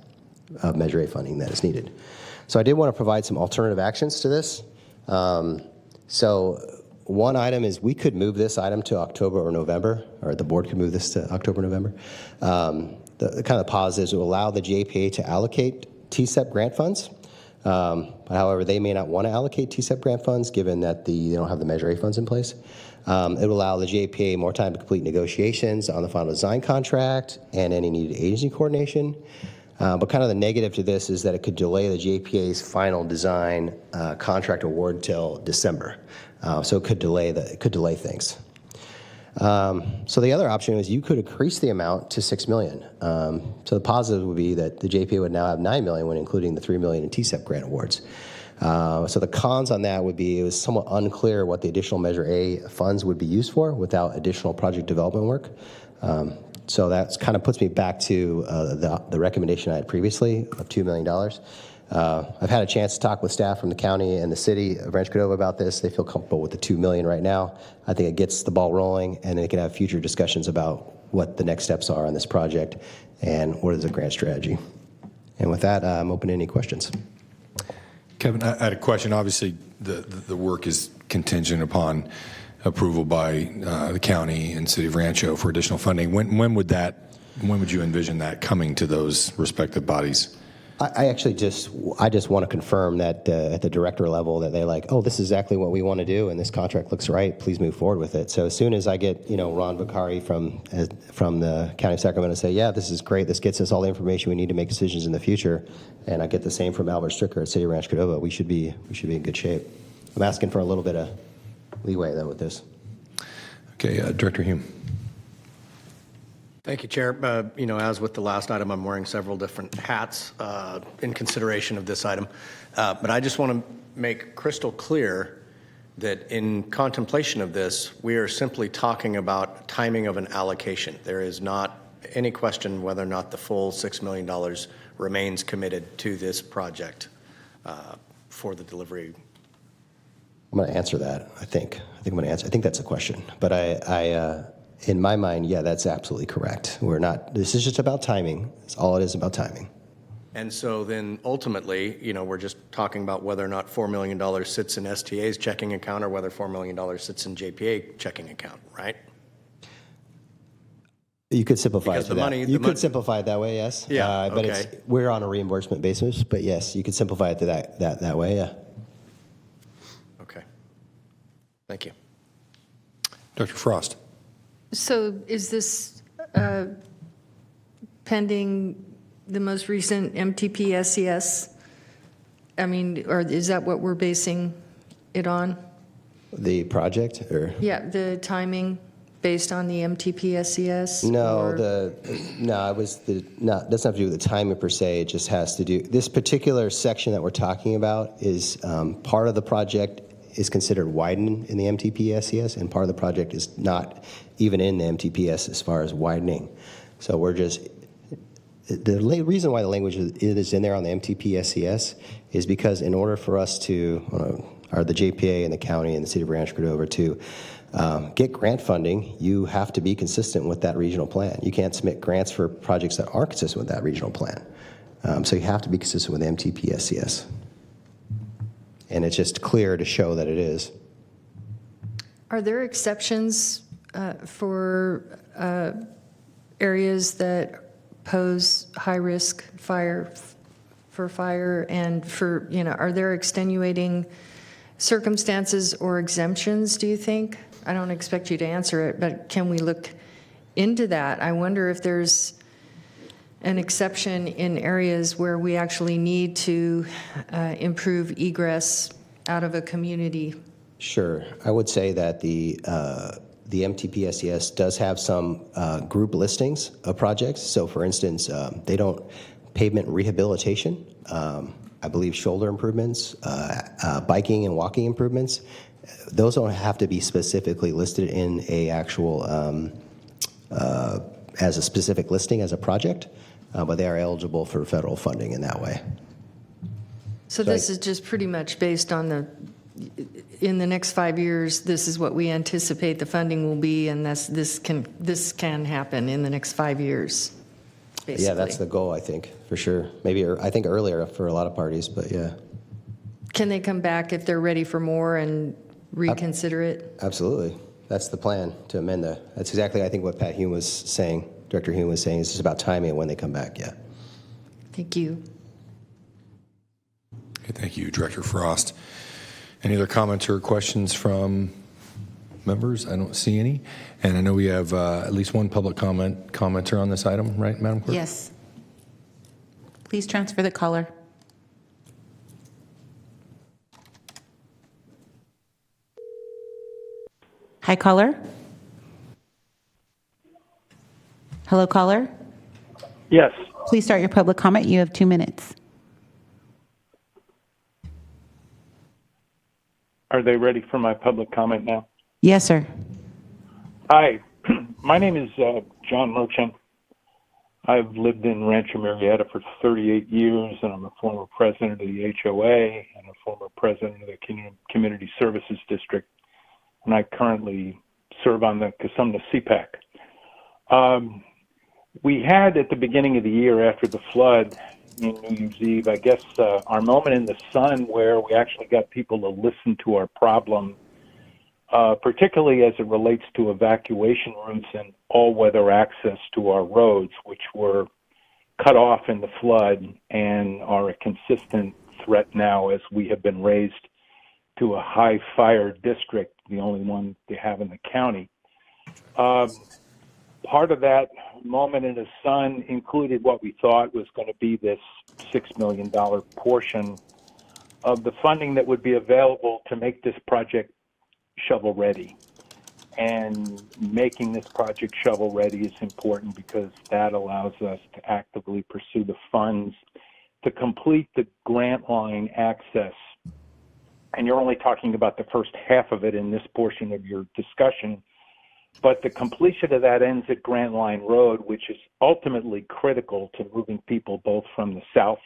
of Measure A funding that is needed. So I did want to provide some alternative actions to this. So one item is we could move this item to October or November, or the board could move this to October, November. The kind of positives will allow the JPA to allocate TSEP grant funds. However, they may not want to allocate TSEP grant funds given that they don't have the Measure A funds in place. It will allow the JPA more time to complete negotiations on the final design contract and any needed agency coordination. But kind of the negative to this is that it could delay the JPA's final design contract award till December. So it could delay things. So the other option is you could increase the amount to $6 million. So the positive would be that the JPA would now have $9 million when including the $3 million in TSEP grant awards. So the cons on that would be it was somewhat unclear what the additional Measure A funds would be used for without additional project development work. So that kind of puts me back to the recommendation I had previously of $2 million. I've had a chance to talk with staff from the county and the city of Rancho Cordova about this. They feel comfortable with the $2 million right now. I think it gets the ball rolling, and they can have future discussions about what the next steps are on this project and what is the grant strategy. And with that, I'm open to any questions. Kevin, I had a question. Obviously, the work is contingent upon approval by the county and city of Rancho for additional funding. When would you envision that coming to those respective bodies? I just want to confirm that at the director level that they're like, oh, this is exactly what we want to do, and this contract looks right. Please move forward with it. So as soon as I get Ron Vicari from the County of Sacramento say, yeah, this is great. This gets us all the information we need to make decisions in the future, and I get the same from Albert Stricker at City of Rancho Cordova, we should be in good shape. I'm asking for a little bit of leeway though with this. Okay, Director Hume. Thank you, Chair. As with the last item, I'm wearing several different hats in consideration of this item. But I just want to make crystal clear that in contemplation of this, we are simply talking about timing of an allocation. There is not any question whether or not the full $6 million remains committed to this project for the delivery. I'm going to answer that, I think. I think that's a question. But in my mind, yeah, that's absolutely correct. This is just about timing. It's all it is about timing. And so then ultimately, we're just talking about whether or not $4 million sits in STA's checking account or whether $4 million sits in JPA checking account, right? You could simplify it to that. You could simplify it that way, yes. Yeah, but okay. We're on a reimbursement basis, but yes, you could simplify it to that way, yeah. Okay. Thank you. Dr. Frost. So is this pending the most recent MTP SES? I mean, or is that what we're basing it on? The project, or? Yeah, the timing based on the MTP SES? No, it was doesn't have to do with the timing per se. It just has to do, this particular section that we're talking about is part of the project is considered widened in the MTP SES, and part of the project is not even in the MTPS as far as widening. So we're just, the reason why the language is in there on the MTP SES is because in order for us to, or the JPA and the county and the city of Rancho Cordova to get grant funding, you have to be consistent with that regional plan. You can't submit grants for projects that aren't consistent with that regional plan. So you have to be consistent with the MTP SES. And it's just clear to show that it is. Are there exceptions for areas that pose high risk for fire and for, are there extenuating circumstances or exemptions, do you think? I don't expect you to answer it, but can we look into that? I wonder if there's an exception in areas where we actually need to improve egress out of a community. Sure. I would say that the MTP SES does have some group listings of projects. So for instance, they don't pavement rehabilitation, I believe shoulder improvements, biking and walking improvements. Those don't have to be specifically listed in a actual, as a specific listing as a project, but they are eligible for federal funding in that way. So this is just pretty much based on in the next 5 years, this is what we anticipate the funding will be, and this can happen in the next 5 years, basically. Yeah, that's the goal, I think, for sure. Maybe, I think earlier for a lot of parties, but yeah. Can they come back if they're ready for more and reconsider it? Absolutely. That's the plan, to amend that's exactly, I think, what Pat Hume was saying, Director Hume was saying. It's just about timing and when they come back, yeah. Thank you. Okay, thank you, Director Frost. Any other comments or questions from members? I don't see any. And I know we have at least one public commenter on this item, right, Madam Clerk? Yes. Please transfer the caller. Hi, caller. Hello, caller. Yes. Please start your public comment. You have 2 minutes. Are they ready for my public comment now? Yes, sir. Hi. My name is John Merchant. I've lived in Rancho Marietta for 38 years, and I'm a former president of the HOA and a former president of the Community Services District, and I currently serve on the Casumna CPAC. We had, at the beginning of the year after the flood in New Year's Eve, I guess, our moment in the sun where we actually got people to listen to our problem, particularly as it relates to evacuation routes and all-weather access to our roads, which were cut off in the flood and are a consistent threat now as we have been raised to a high fire district, the only one they have in the county. Part of that moment in the sun included what we thought was going to be this $6 million portion of the funding that would be available to make this project shovel ready. And making this project shovel ready is important because that allows us to actively pursue the funds to complete the grant line access. And you're only talking about the first half of it in this portion of your discussion. But the completion of that ends at Grant Line Road, which is ultimately critical to moving people both from the south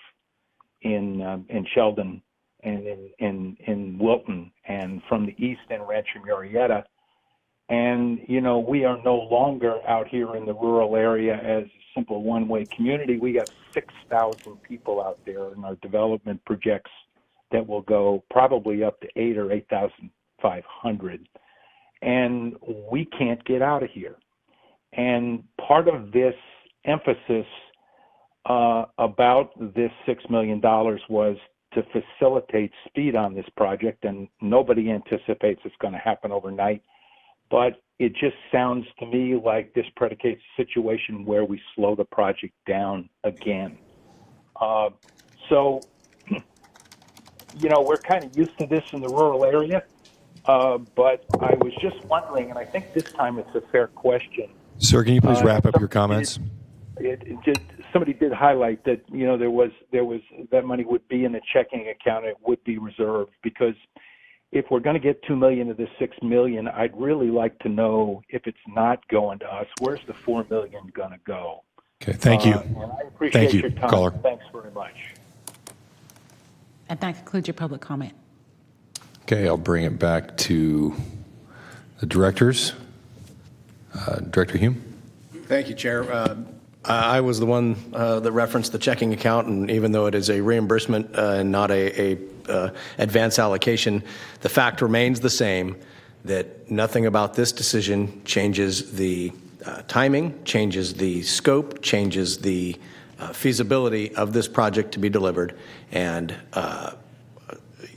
in Sheldon and in Wilton, and from the east in Rancho Marietta. And, you know, we are no longer out here in the rural area as a simple one-way community. We got 6,000 people out there, and our development projects that will go probably up to 8,000 or 8,500. And we can't get out of here. And part of this emphasis about this $6 million was to facilitate speed on this project, and nobody anticipates it's going to happen overnight. But it just sounds to me like this predicates a situation where we slow the project down again. So, you know, we're kind of used to this in the rural area. But I was just wondering, and I think this time it's a fair question. Sir, can you please wrap up your comments? Somebody did highlight that, you know, there was that money would be in the checking account. It would be reserved, because if we're going to get $2 million of this $6 million, I'd really like to know, if it's not going to us, where's the $4 million going to go? Okay, thank you. And I appreciate your time. Caller. Thanks very much. And that concludes your public comment. Okay, I'll bring it back to the directors. Director Hume? Thank you, Chair. I was the one that referenced the checking account, and even though it is a reimbursement and not a advance allocation, the fact remains the same, that nothing about this decision changes the timing, changes the scope, changes the feasibility of this project to be delivered, and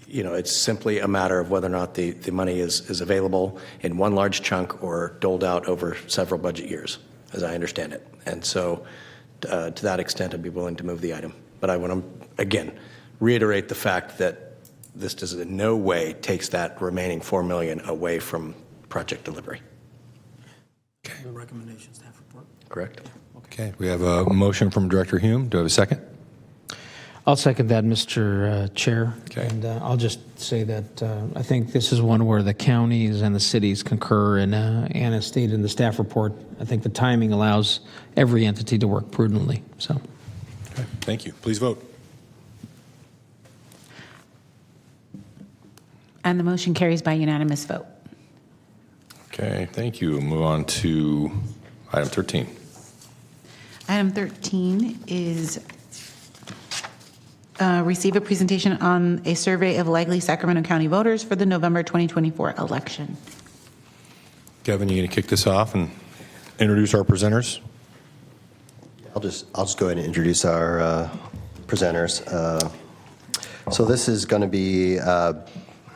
you know, it's simply a matter of whether or not the money is available in one large chunk or doled out over several budget years, as I understand it. And so to that extent, I'd be willing to move the item. But I want to, again, reiterate the fact that this does in no way takes that remaining $4 million away from project delivery. Okay. Recommendation staff report. Correct? Okay, we have a motion from Director Hume. Do I have a second? I'll second that, Mr. Chair. Okay. And I'll just say that I think this is one where the counties and the cities concur, and Anna stated in the staff report, I think the timing allows every entity to work prudently. So, Okay, thank you. Please vote. And And the motion carries by unanimous vote. Okay, thank you. Move on to item 13. Item 13 is receive a presentation on a survey of likely Sacramento County voters for the November 2024 election. Kevin, you going to kick this off and introduce our presenters? I'll just go ahead and introduce our presenters. So this is going to be,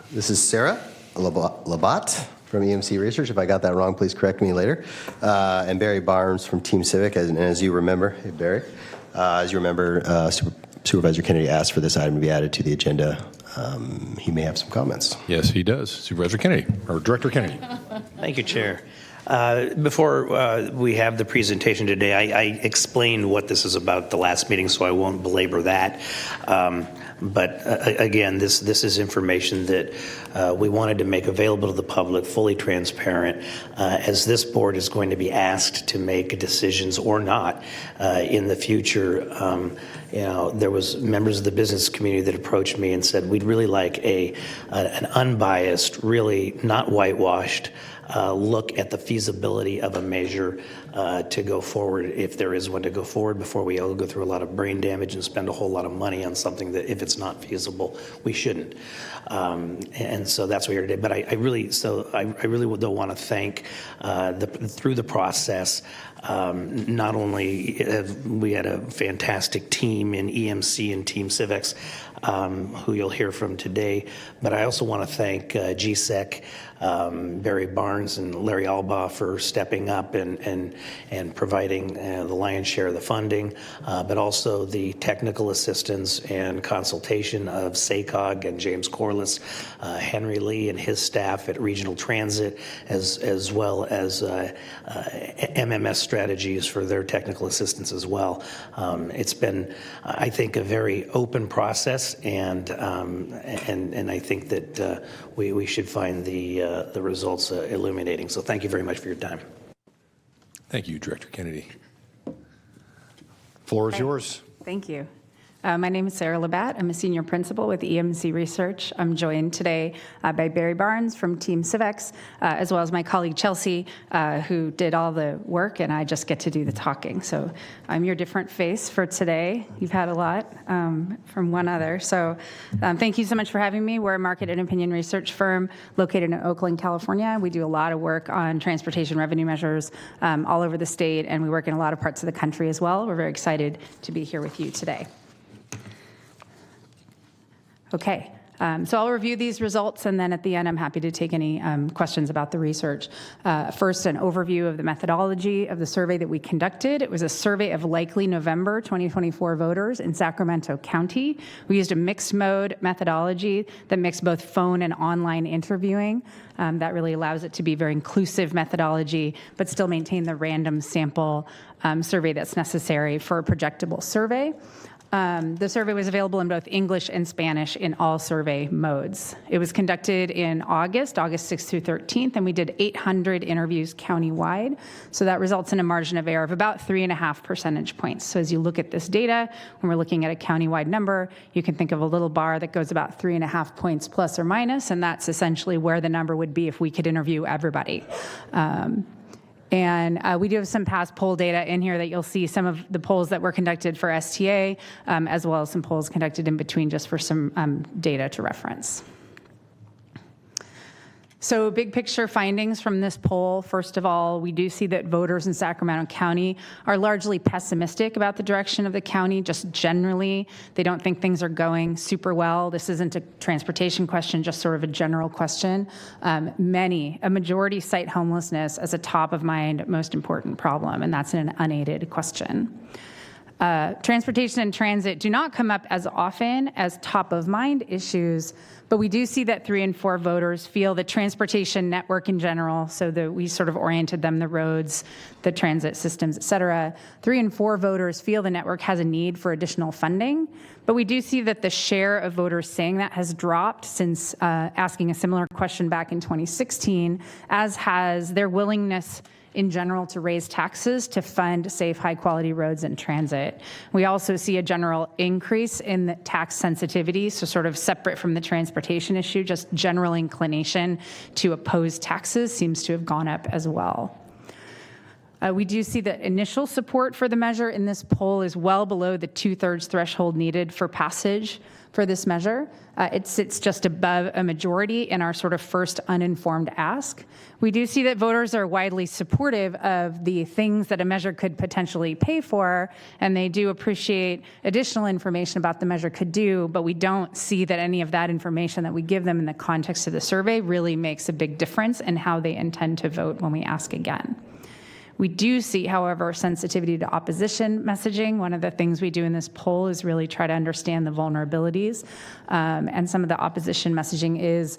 this is Sarah Labat from EMC Research. If I got that wrong, please correct me later. And Barry Barnes from Team Civic. And as you remember, hey Barry, as you remember, Supervisor Kennedy asked for this item to be added to the agenda. He may have some comments. Yes, he does. Supervisor Kennedy, or Director Kennedy. Thank you, Chair. Before we have the presentation today, I explained what this is about the last meeting, so I won't belabor that. But again, this is information that we wanted to make available to the public, fully transparent, as this board is going to be asked to make decisions or not in the future. There was members of the business community that approached me and said, we'd really like an unbiased, really not whitewashed look at the feasibility of a measure to go forward, if there is one to go forward, before we all go through a lot of brain damage and spend a whole lot of money on something that, if it's not feasible, we shouldn't. And so that's what we're here today. But I really do want to thank through the process. Not only have we had a fantastic team in EMC and Team Civics, who you'll hear from today, but I also want to thank GSEC, Barry Barnes and Larry Albaugh for stepping up and providing the lion's share of the funding, but also the technical assistance and consultation of SACOG and James Corliss, Henry Lee and his staff at Regional Transit, as well as MMS Strategies for their technical assistance as well. It's been, I think, a very open process, and I think that we should find the results illuminating. So thank you very much for your time. Thank you, Director Kennedy. Floor is yours. Thank you. My name is Sarah Labat. I'm a senior principal with EMC Research. I'm joined today by Barry Barnes from Team Civics, as well as my colleague Chelsea, who did all the work, and I just get to do the talking. So I'm your different face for today. You've had a lot from one other. So thank you so much for having me. We're a market and opinion research firm located in Oakland, California. We do a lot of work on transportation revenue measures all over the state, and we work in a lot of parts of the country as well. We're very excited to be here with you today. Okay, so I'll review these results, and then at the end, I'm happy to take any questions about the research. First, an overview of the methodology of the survey that we conducted. It was a survey of likely November 2024 voters in Sacramento County. We used a mixed mode methodology that mixed both phone and online interviewing. That really allows it to be a very inclusive methodology, but still maintain the random sample survey that's necessary for a projectable survey. The survey was available in both English and Spanish in all survey modes. It was conducted in August 6th through 13th, and we did 800 interviews countywide. So that results in a margin of error of about 3.5 percentage points. So as you look at this data, when we're looking at a countywide number, you can think of a little bar that goes about 3.5 points plus or minus, and that's essentially where the number would be if we could interview everybody. And we do have some past poll data in here that you'll see some of the polls that were conducted for STA, as well as some polls conducted in between just for some data to reference. So big picture findings from this poll. First of all, we do see that voters in Sacramento County are largely pessimistic about the direction of the county, just generally. They don't think things are going super well. This isn't a transportation question, just sort of a general question. A majority cite homelessness as a top of mind, most important problem, and that's an unaided question. Transportation and transit do not come up as often as top of mind issues, but we do see that 3 in 4 voters feel the transportation network in general, so that we sort of oriented them, the roads, the transit systems, et cetera. 3 in 4 voters feel the network has a need for additional funding, but we do see that the share of voters saying that has dropped since asking a similar question back in 2016, as has their willingness in general to raise taxes to fund safe, high-quality roads and transit. We also see a general increase in the tax sensitivity, so sort of separate from the transportation issue, just general inclination to oppose taxes seems to have gone up as well. We do see that initial support for the measure in this poll is well below the 2/3 threshold needed for passage for this measure. It sits just above a majority in our sort of first uninformed ask. We do see that voters are widely supportive of the things that a measure could potentially pay for, and they do appreciate additional information about the measure could do, but we don't see that any of that information that we give them in the context of the survey really makes a big difference in how they intend to vote when we ask again. We do see, however, sensitivity to opposition messaging. One of the things we do in this poll is really try to understand the vulnerabilities, and some of the opposition messaging is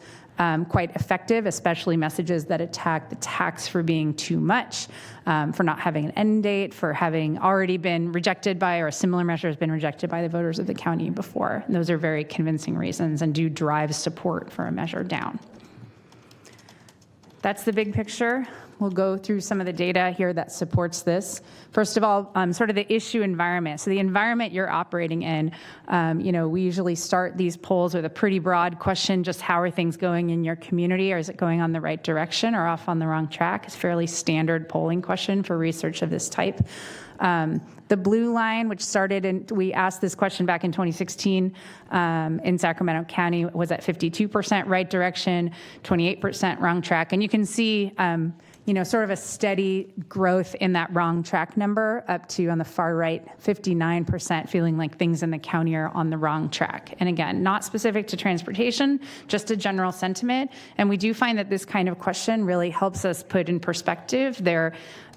quite effective, especially messages that attack the tax for being too much, for not having an end date, for having already been rejected by, or a similar measure has been rejected by the voters of the county before. And those are very convincing reasons and do drive support for a measure down. That's the big picture. We'll go through some of the data here that supports this. First of all, sort of the issue environment. So the environment you're operating in, we usually start these polls with a pretty broad question, just how are things going in your community, or is it going on the right direction or off on the wrong track? It's a fairly standard polling question for research of this type. The blue line, which we asked this question back in 2016 in Sacramento County, was at 52% right direction, 28% wrong track. And you can see, sort of a steady growth in that wrong track number up to, on the far right, 59% feeling like things in the county are on the wrong track. And again, not specific to transportation, just a general sentiment. And we do find that this kind of question really helps us put in perspective their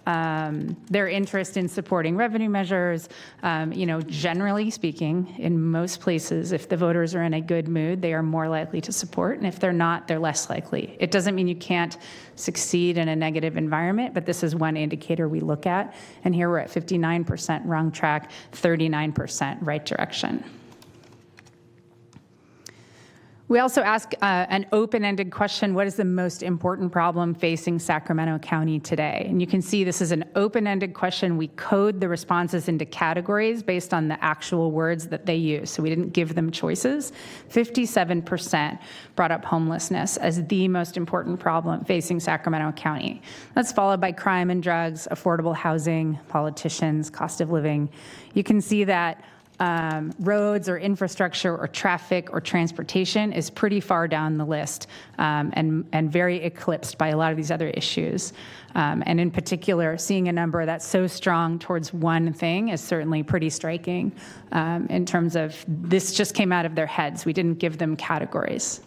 interest in supporting revenue measures. Generally speaking, in most places, if the voters are in a good mood, they are more likely to support, and if they're not, they're less likely. It doesn't mean you can't succeed in a negative environment, but this is one indicator we look at, and here we're at 59% wrong track, 39% right direction. We also ask an open-ended question: what is the most important problem facing Sacramento County today? And you can see this is an open-ended question. We code the responses into categories based on the actual words that they use, so we didn't give them choices. 57% brought up homelessness as the most important problem facing Sacramento County. That's followed by crime and drugs, affordable housing, politicians, cost of living. You can see that roads or infrastructure or traffic or transportation is pretty far down the list, and very eclipsed by a lot of these other issues. And in particular, seeing a number that's so strong towards one thing is certainly pretty striking, in terms of this just came out of their heads. We didn't give them categories.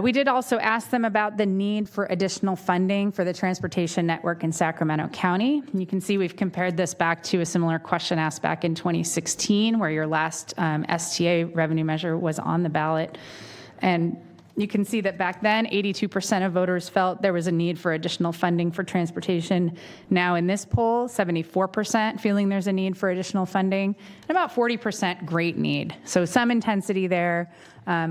We did also ask them about the need for additional funding for the transportation network in Sacramento County. You can see we've compared this back to a similar question asked back in 2016, where your last STA revenue measure was on the ballot. And you can see that back then, 82% of voters felt there was a need for additional funding for transportation. Now in this poll, 74% feeling there's a need for additional funding, and about 40% great need. So some intensity there.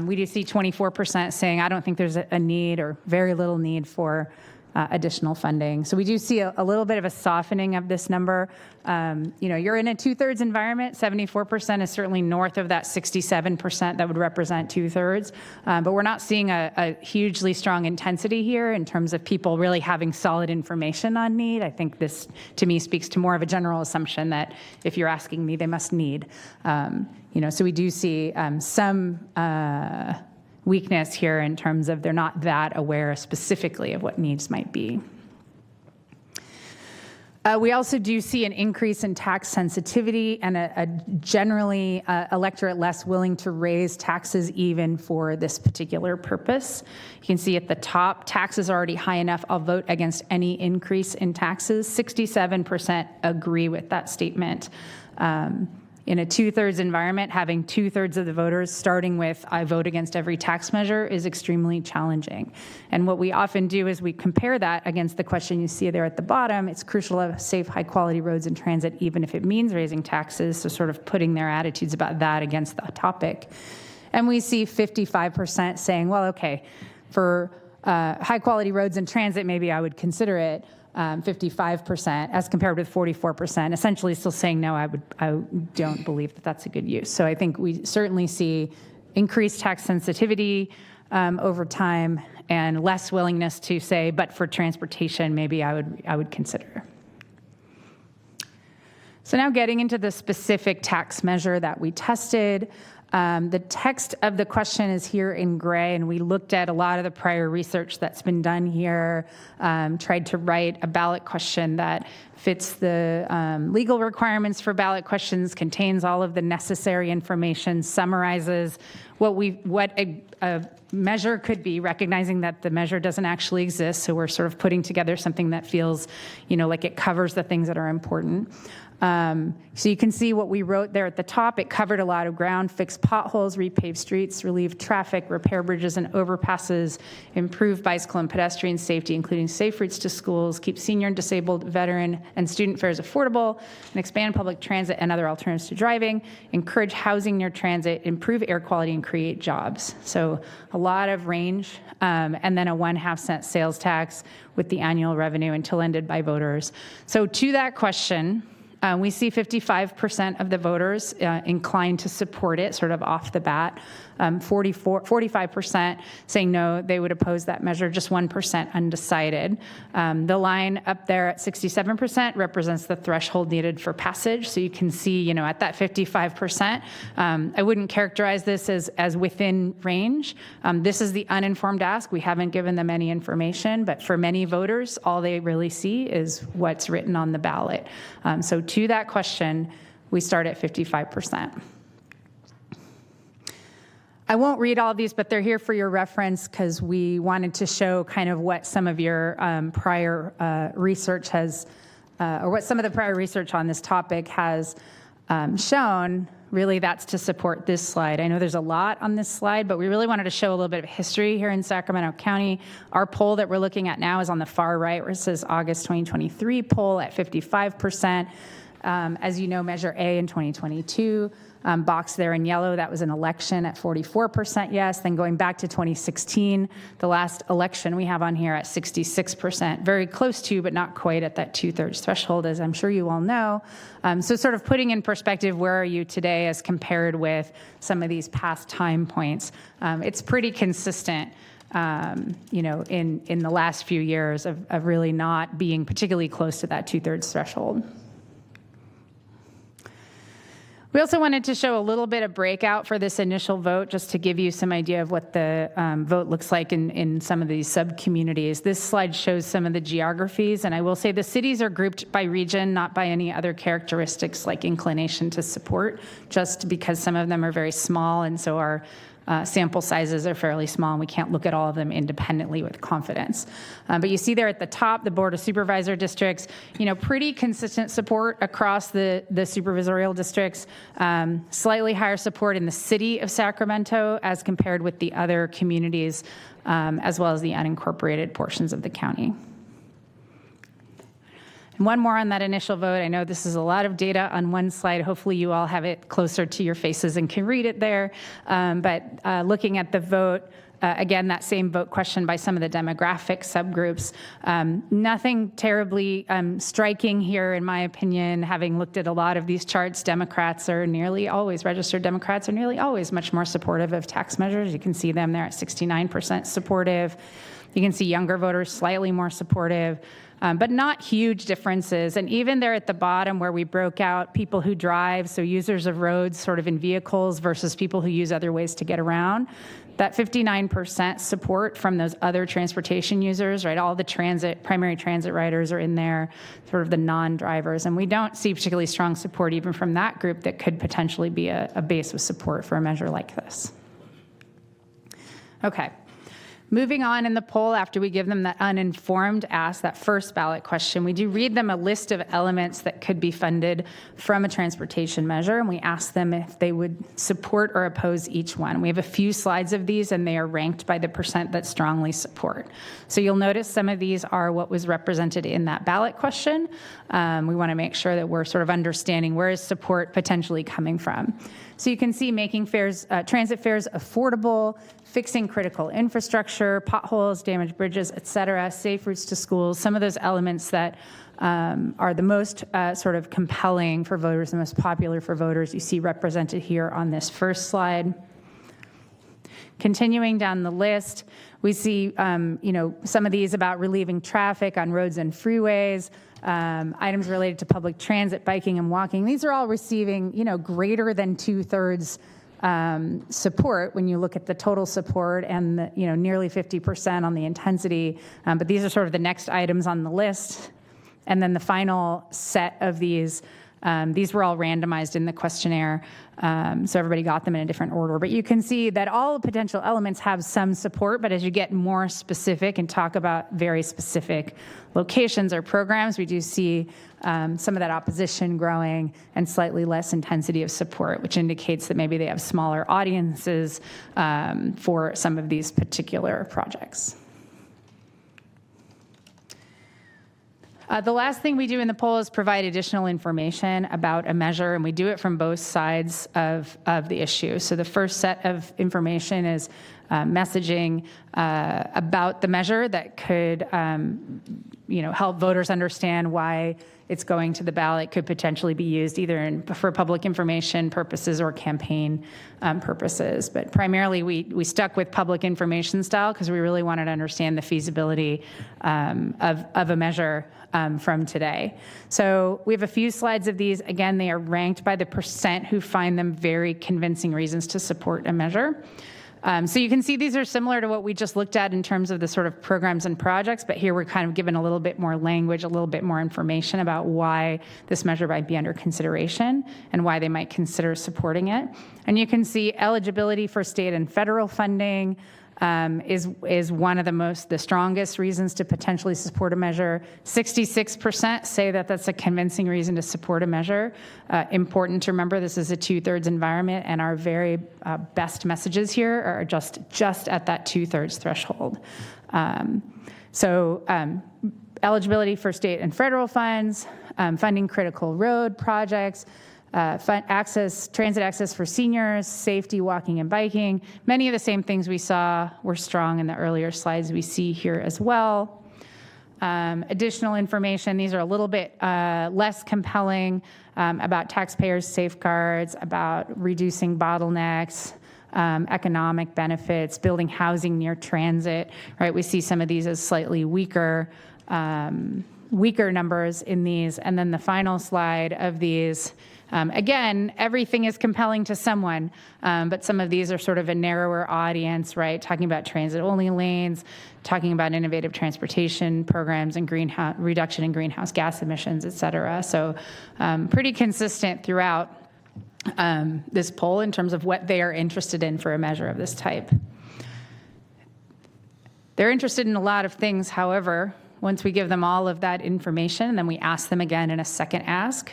We do see 24% saying, I don't think there's a need or very little need for additional funding. So we do see a little bit of a softening of this number. You're in a 2/3 environment. 74% is certainly north of that 67% that would represent 2/3. But we're not seeing a hugely strong intensity here in terms of people really having solid information on need. I think this, to me, speaks to more of a general assumption that if you're asking me, they must need. So we do see some weakness here in terms of they're not that aware specifically of what needs might be. We also do see an increase in tax sensitivity and a generally electorate less willing to raise taxes even for this particular purpose. You can see at the top, taxes are already high enough, I'll vote against any increase in taxes. 67% agree with that statement. In a 2/3 environment, having 2/3 of the voters starting with I vote against every tax measure is extremely challenging. And what we often do is we compare that against the question you see there at the bottom. It's crucial to have safe, high-quality roads and transit, even if it means raising taxes, so sort of putting their attitudes about that against the topic. And we see 55% saying, well, okay, for high-quality roads and transit, maybe I would consider it 55% as compared with 44%, essentially still saying, no, I don't believe that that's a good use. So I think we certainly see increased tax sensitivity over time and less willingness to say, but for transportation, maybe I would consider. So now getting into the specific tax measure that we tested. The text of the question is here in gray, and we looked at a lot of the prior research that's been done here, tried to write a ballot question that fits the legal requirements for ballot questions, contains all of the necessary information, summarizes what a measure could be, recognizing that the measure doesn't actually exist, so we're sort of putting together something that feels, like it covers the things that are important. So you can see what we wrote there at the top. It covered a lot of ground: fix potholes, repave streets, relieve traffic, repair bridges and overpasses, improve bicycle and pedestrian safety, including safe routes to schools, keep senior and disabled, veteran, and student fares affordable, and expand public transit and other alternatives to driving, encourage housing near transit, improve air quality, and create jobs. So a lot of range, and then a 1/2 cent sales tax with the annual revenue until ended by voters. So to that question, we see 55% of the voters inclined to support it, sort of off the bat. 45% saying no, they would oppose that measure, just 1% undecided. The line up there at 67% represents the threshold needed for passage. So you can see, at that 55%, I wouldn't characterize this as within range. This is the uninformed ask. We haven't given them any information, but for many voters, all they really see is what's written on the ballot. So to that question, we start at 55%. I won't read all of these, but they're here for your reference because we wanted to show kind of what some of your prior research has, or what some of the prior research on this topic has shown. Really, that's to support this slide. I know there's a lot on this slide, but we really wanted to show a little bit of history here in Sacramento County. Our poll that we're looking at now is on the far right, where it says August 2023 poll at 55%. As you know, Measure A in 2022, box there in yellow, that was an election at 44% yes. Then going back to 2016, the last election we have on here at 66%, very close to, but not quite at that 2/3 threshold, as I'm sure you all know. So sort of putting in perspective, where are you today as compared with some of these past time points? It's pretty consistent. In the last few years of really not being particularly close to that 2/3 threshold. We also wanted to show a little bit of breakout for this initial vote, just to give you some idea of what the vote looks like in some of these sub-communities. This slide shows some of the geographies, and I will say the cities are grouped by region, not by any other characteristics like inclination to support, just because some of them are very small, and so our sample sizes are fairly small, and we can't look at all of them independently with confidence. But you see there at the top, the Board of Supervisor districts, pretty consistent support across the supervisorial districts, slightly higher support in the city of Sacramento as compared with the other communities, as well as the unincorporated portions of the county. One more on that initial vote. I know this is a lot of data on one slide. Hopefully you all have it closer to your faces and can read it there. But looking at the vote, again, that same vote question by some of the demographic subgroups. Nothing terribly striking here, in my opinion. Having looked at a lot of these charts, registered Democrats are nearly always much more supportive of tax measures. You can see them there at 69% supportive. You can see younger voters slightly more supportive. But not huge differences. And even there at the bottom where we broke out people who drive, so users of roads sort of in vehicles versus people who use other ways to get around, that 59% support from those other transportation users, right? All the primary transit riders are in there, sort of the non-drivers. And we don't see particularly strong support even from that group that could potentially be a base of support for a measure like this. Okay. Moving on in the poll, after we give them that uninformed ask, that first ballot question, we do read them a list of elements that could be funded from a transportation measure, and we ask them if they would support or oppose each one. We have a few slides of these, and they are ranked by the percent that strongly support. So you'll notice some of these are what was represented in that ballot question. We want to make sure that we're sort of understanding where is support potentially coming from. So you can see making transit fares affordable, fixing critical infrastructure, infrastructure, potholes, damaged bridges, et cetera, safe routes to schools, some of those elements that are the most sort of compelling for voters, the most popular for voters, you see represented here on this first slide. Continuing down the list, we see, some of these about relieving traffic on roads and freeways, items related to public transit, biking and walking. These are all receiving, greater than 2/3 support when you look at the total support and the, nearly 50% on the intensity. But these are sort of the next items on the list. And then the final set of these were all randomized in the questionnaire, so everybody got them in a different order. But you can see that all the potential elements have some support, but as you get more specific and talk about very specific locations or programs, we do see some of that opposition growing and slightly less intensity of support, which indicates that maybe they have smaller audiences for some of these particular projects. The last thing we do in the poll is provide additional information about a measure, and we do it from both sides of the issue. So the first set of information is messaging about the measure that could help voters understand why it's going to the ballot, could potentially be used either for public information purposes or campaign purposes. But primarily, we stuck with public information style because we really wanted to understand the feasibility of a measure from today. So we have a few slides of these. Again, they are ranked by the percent who find them very convincing reasons to support a measure. So you can see these are similar to what we just looked at in terms of the sort of programs and projects, but here we're kind of given a little bit more language, a little bit more information about why this measure might be under consideration and why they might consider supporting it. And you can see eligibility for state and federal funding is one of the strongest reasons to potentially support a measure. 66% say that that's a convincing reason to support a measure. Important to remember, this is a 2/3 environment, and our very best messages here are just at that 2/3 threshold. Eligibility for state and federal funds, funding critical road projects, transit access for seniors, safety, walking and biking. Many of the same things we saw were strong in the earlier slides we see here as well. Additional information, these are a little bit less compelling about taxpayers' safeguards, about reducing bottlenecks, economic benefits, building housing near transit, right? We see some of these as slightly weaker numbers in these. And then the final slide of these, again, everything is compelling to someone, but some of these are sort of a narrower audience, right? Talking about transit-only lanes, talking about innovative transportation programs and reduction in greenhouse gas emissions, et cetera. So pretty consistent throughout this poll in terms of what they are interested in for a measure of this type. They're interested in a lot of things, however. Once we give them all of that information, and then we ask them again in a second ask,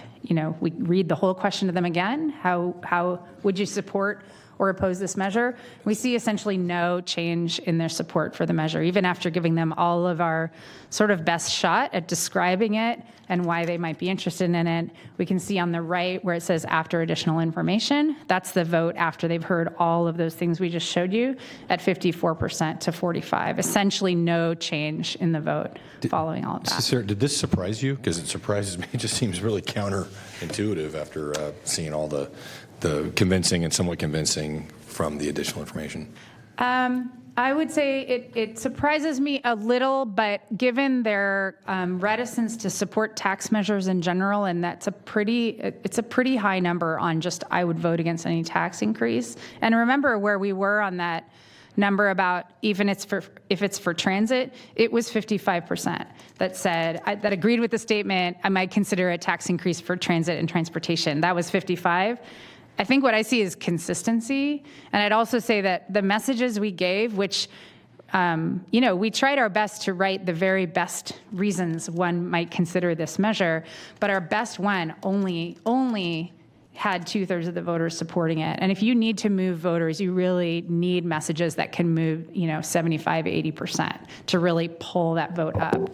we read the whole question to them again. How would you support or oppose this measure? We see essentially no change in their support for the measure, even after giving them all of our sort of best shot at describing it and why they might be interested in it. We can see on the right where it says after additional information, that's the vote after they've heard all of those things we just showed you at 54% to 45%. Essentially no change in the vote following all of that. Sarah, did this surprise you? Because it surprises me. It just seems really counterintuitive after seeing all the convincing and somewhat convincing from the additional information. I would say it surprises me a little, but given their reticence to support tax measures in general, and it's a pretty high number on just I would vote against any tax increase. And remember where we were on that number about even if it's for transit, it was 55% that said that agreed with the statement. I might consider a tax increase for transit and transportation. That was 55%. I think what I see is consistency, and I'd also say that the messages we gave, which we tried our best to write the very best reasons one might consider this measure, but our best one only had 2/3 of the voters supporting it. And if you need to move voters, you really need messages that can move 75, 80% to really pull that vote up.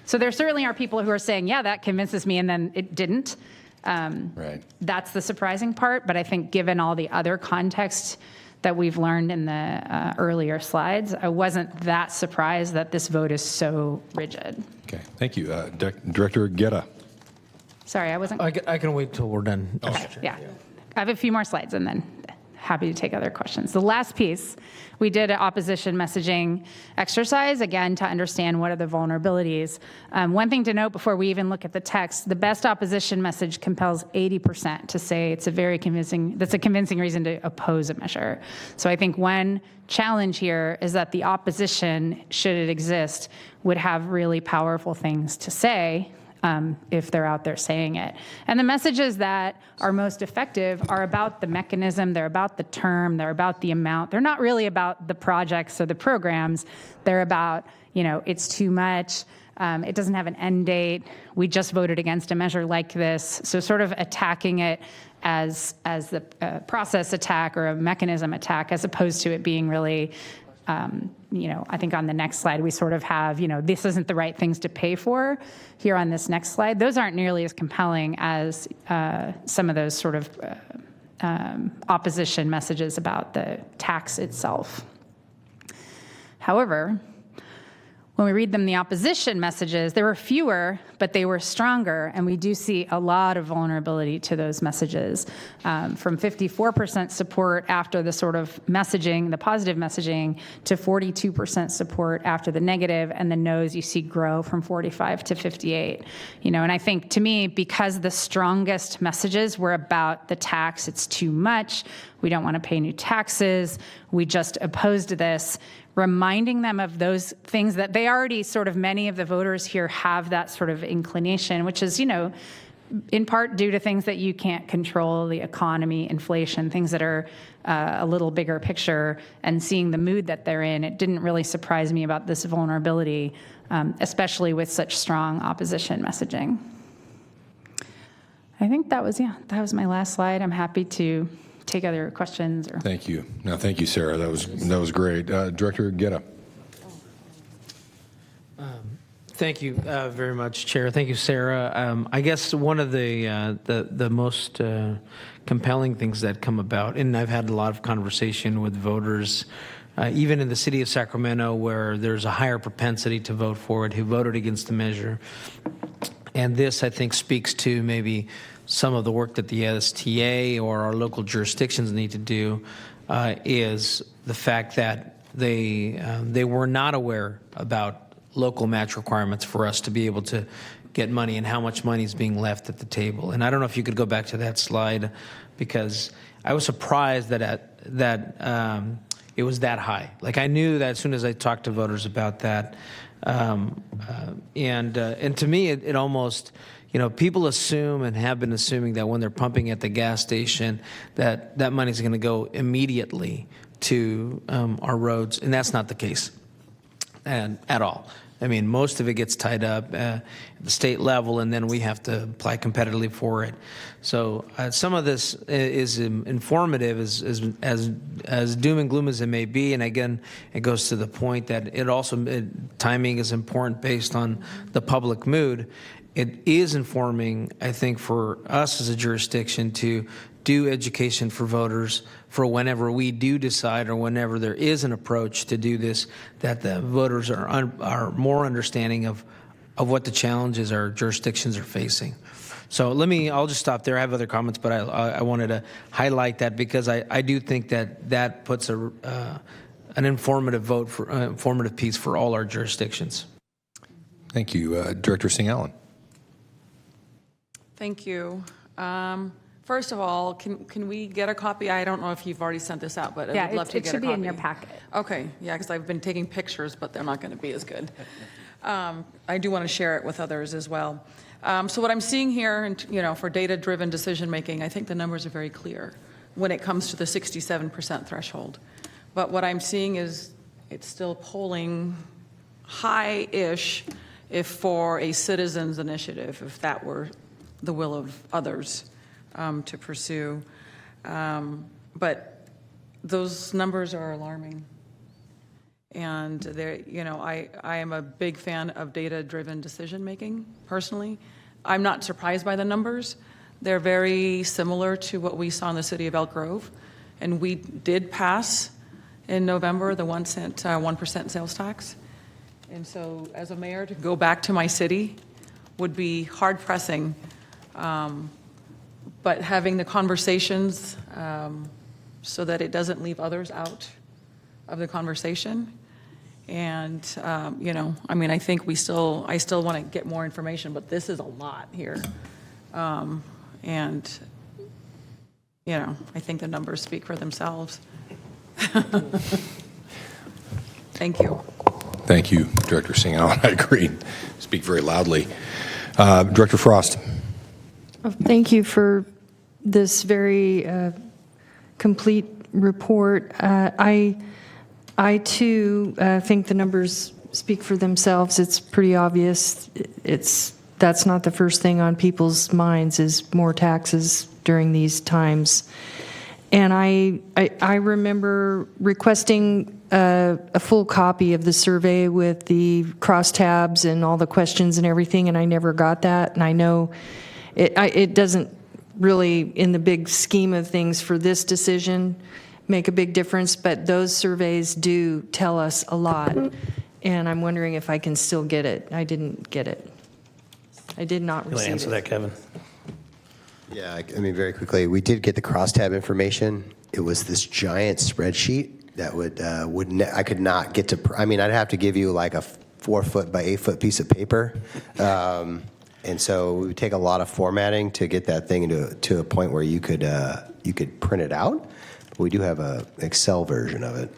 So there certainly are people who are saying, yeah, that convinces me, and then it didn't. Right. That's the surprising part, but I think given all the other context that we've learned in the earlier slides, I wasn't that surprised that this vote is so rigid. Okay, thank you. Director Guerra. Sorry, I wasn't. I can wait till we're done. Okay, yeah. I have a few more slides and then happy to take other questions. The last piece, we did an opposition messaging exercise, again, to understand what are the vulnerabilities. One thing to note before we even look at the text, the best opposition message compels 80% to say it's that's a convincing reason to oppose a measure. So I think one challenge here is that the opposition, should it exist, would have really powerful things to say if they're out there saying it. And the messages that are most effective are about the mechanism, they're about the term, they're about the amount. They're not really about the projects or the programs. They're about, it's too much, it doesn't have an end date, we just voted against a measure like this. So sort of attacking it as the process attack or a mechanism attack, as opposed to it being really I think on the next slide, we sort of have, this isn't the right things to pay for. Here on this next slide, those aren't nearly as compelling as some of those sort of opposition messages about the tax itself. However, when we read them, the opposition messages, there were fewer, but they were stronger, and we do see a lot of vulnerability to those messages. From 54% support after the sort of messaging, the positive messaging, to 42% support after the negative, and the no's you see grow from 45 to 58. And I think, to me, because the strongest messages were about the tax, it's too much, we don't want to pay new taxes, we just opposed this, reminding them of those things that they already sort of, many of the voters here have that sort of inclination, which is, in part due to things that you can't control, the economy, inflation, things that are a little bigger picture, and seeing the mood that they're in, it didn't really surprise me about this vulnerability, especially with such strong opposition messaging. I think that was my last slide. I'm happy to take other questions. Thank you. No, thank you, Sarah. That was great. Director Guerra. Thank you very much, Chair. Thank you, Sarah. I guess one of the most compelling things that come about, and I've had a lot of conversation with voters, even in the city of Sacramento, where there's a higher propensity to vote for it, who voted against the measure. And this, I think, speaks to maybe some of the work that the STA or our local jurisdictions need to do, is the fact that they were not aware about local match requirements for us to be able to get money and how much money is being left at the table. And I don't know if you could go back to that slide, because I was surprised that it was that high. Like, I knew that as soon as I talked to voters about that, and to me, it almost, people assume and have been assuming that when they're pumping at the gas station, that money is going to go immediately to our roads, and that's not the case, and at all. I mean, most of it gets tied up at the state level, and then we have to apply competitively for it. So some of this is informative, as doom and gloom as it may be. And again, it goes to the point that timing is important based on the public mood. It is informing, I think, for us as a jurisdiction to do education for voters for whenever we do decide, or whenever there is an approach to do this, that the voters are more understanding of what the challenges our jurisdictions are facing. So I'll just stop there. I have other comments, but I wanted to highlight that, because I do think that puts an informative informative piece for all our jurisdictions. Thank you. Director Singh-Allen. Thank you. First of all, can we get a copy? I don't know if you've already sent this out, but I would love to get a copy. It should be in your packet. Okay, yeah, because I've been taking pictures, but they're not going to be as good. I do want to share it with others as well. So what I'm seeing here, for data-driven decision-making, I think the numbers are very clear when it comes to the 67% threshold. But what I'm seeing is it's still polling high-ish if for a citizens initiative, if that were the will of others to pursue. But those numbers are alarming. And I am a big fan of data-driven decision-making, personally. I'm not surprised by the numbers. They're very similar to what we saw in the city of Elk Grove. And we did pass in November the 1% sales tax. And so as a mayor, to go back to my city would be hard pressing. But having the conversations so that it doesn't leave others out of the conversation. And, I think I still want to get more information, but this is a lot here. And, I think the numbers speak for themselves. Thank you. Thank you, Director Singhal. I agree. Speak very loudly. Director Frost. Thank you for this very complete report. I too think the numbers speak for themselves. It's pretty obvious. That's not the first thing on people's minds is more taxes during these times. And I remember requesting a full copy of the survey with the crosstabs and all the questions and everything, and I never got that. And I know it doesn't really, in the big scheme of things for this decision, make a big difference, but those surveys do tell us a lot. And I'm wondering if I can still get it. I didn't get it. I did not receive it. Answer that, Kevin. Yeah, I mean, very quickly, we did get the crosstab information. It was this giant spreadsheet that I could not get to. I'd have to give you like a 4-foot by 8-foot piece of paper, and so it would take a lot of formatting to get that thing to a point where you could print it out. But we do have an Excel version of it.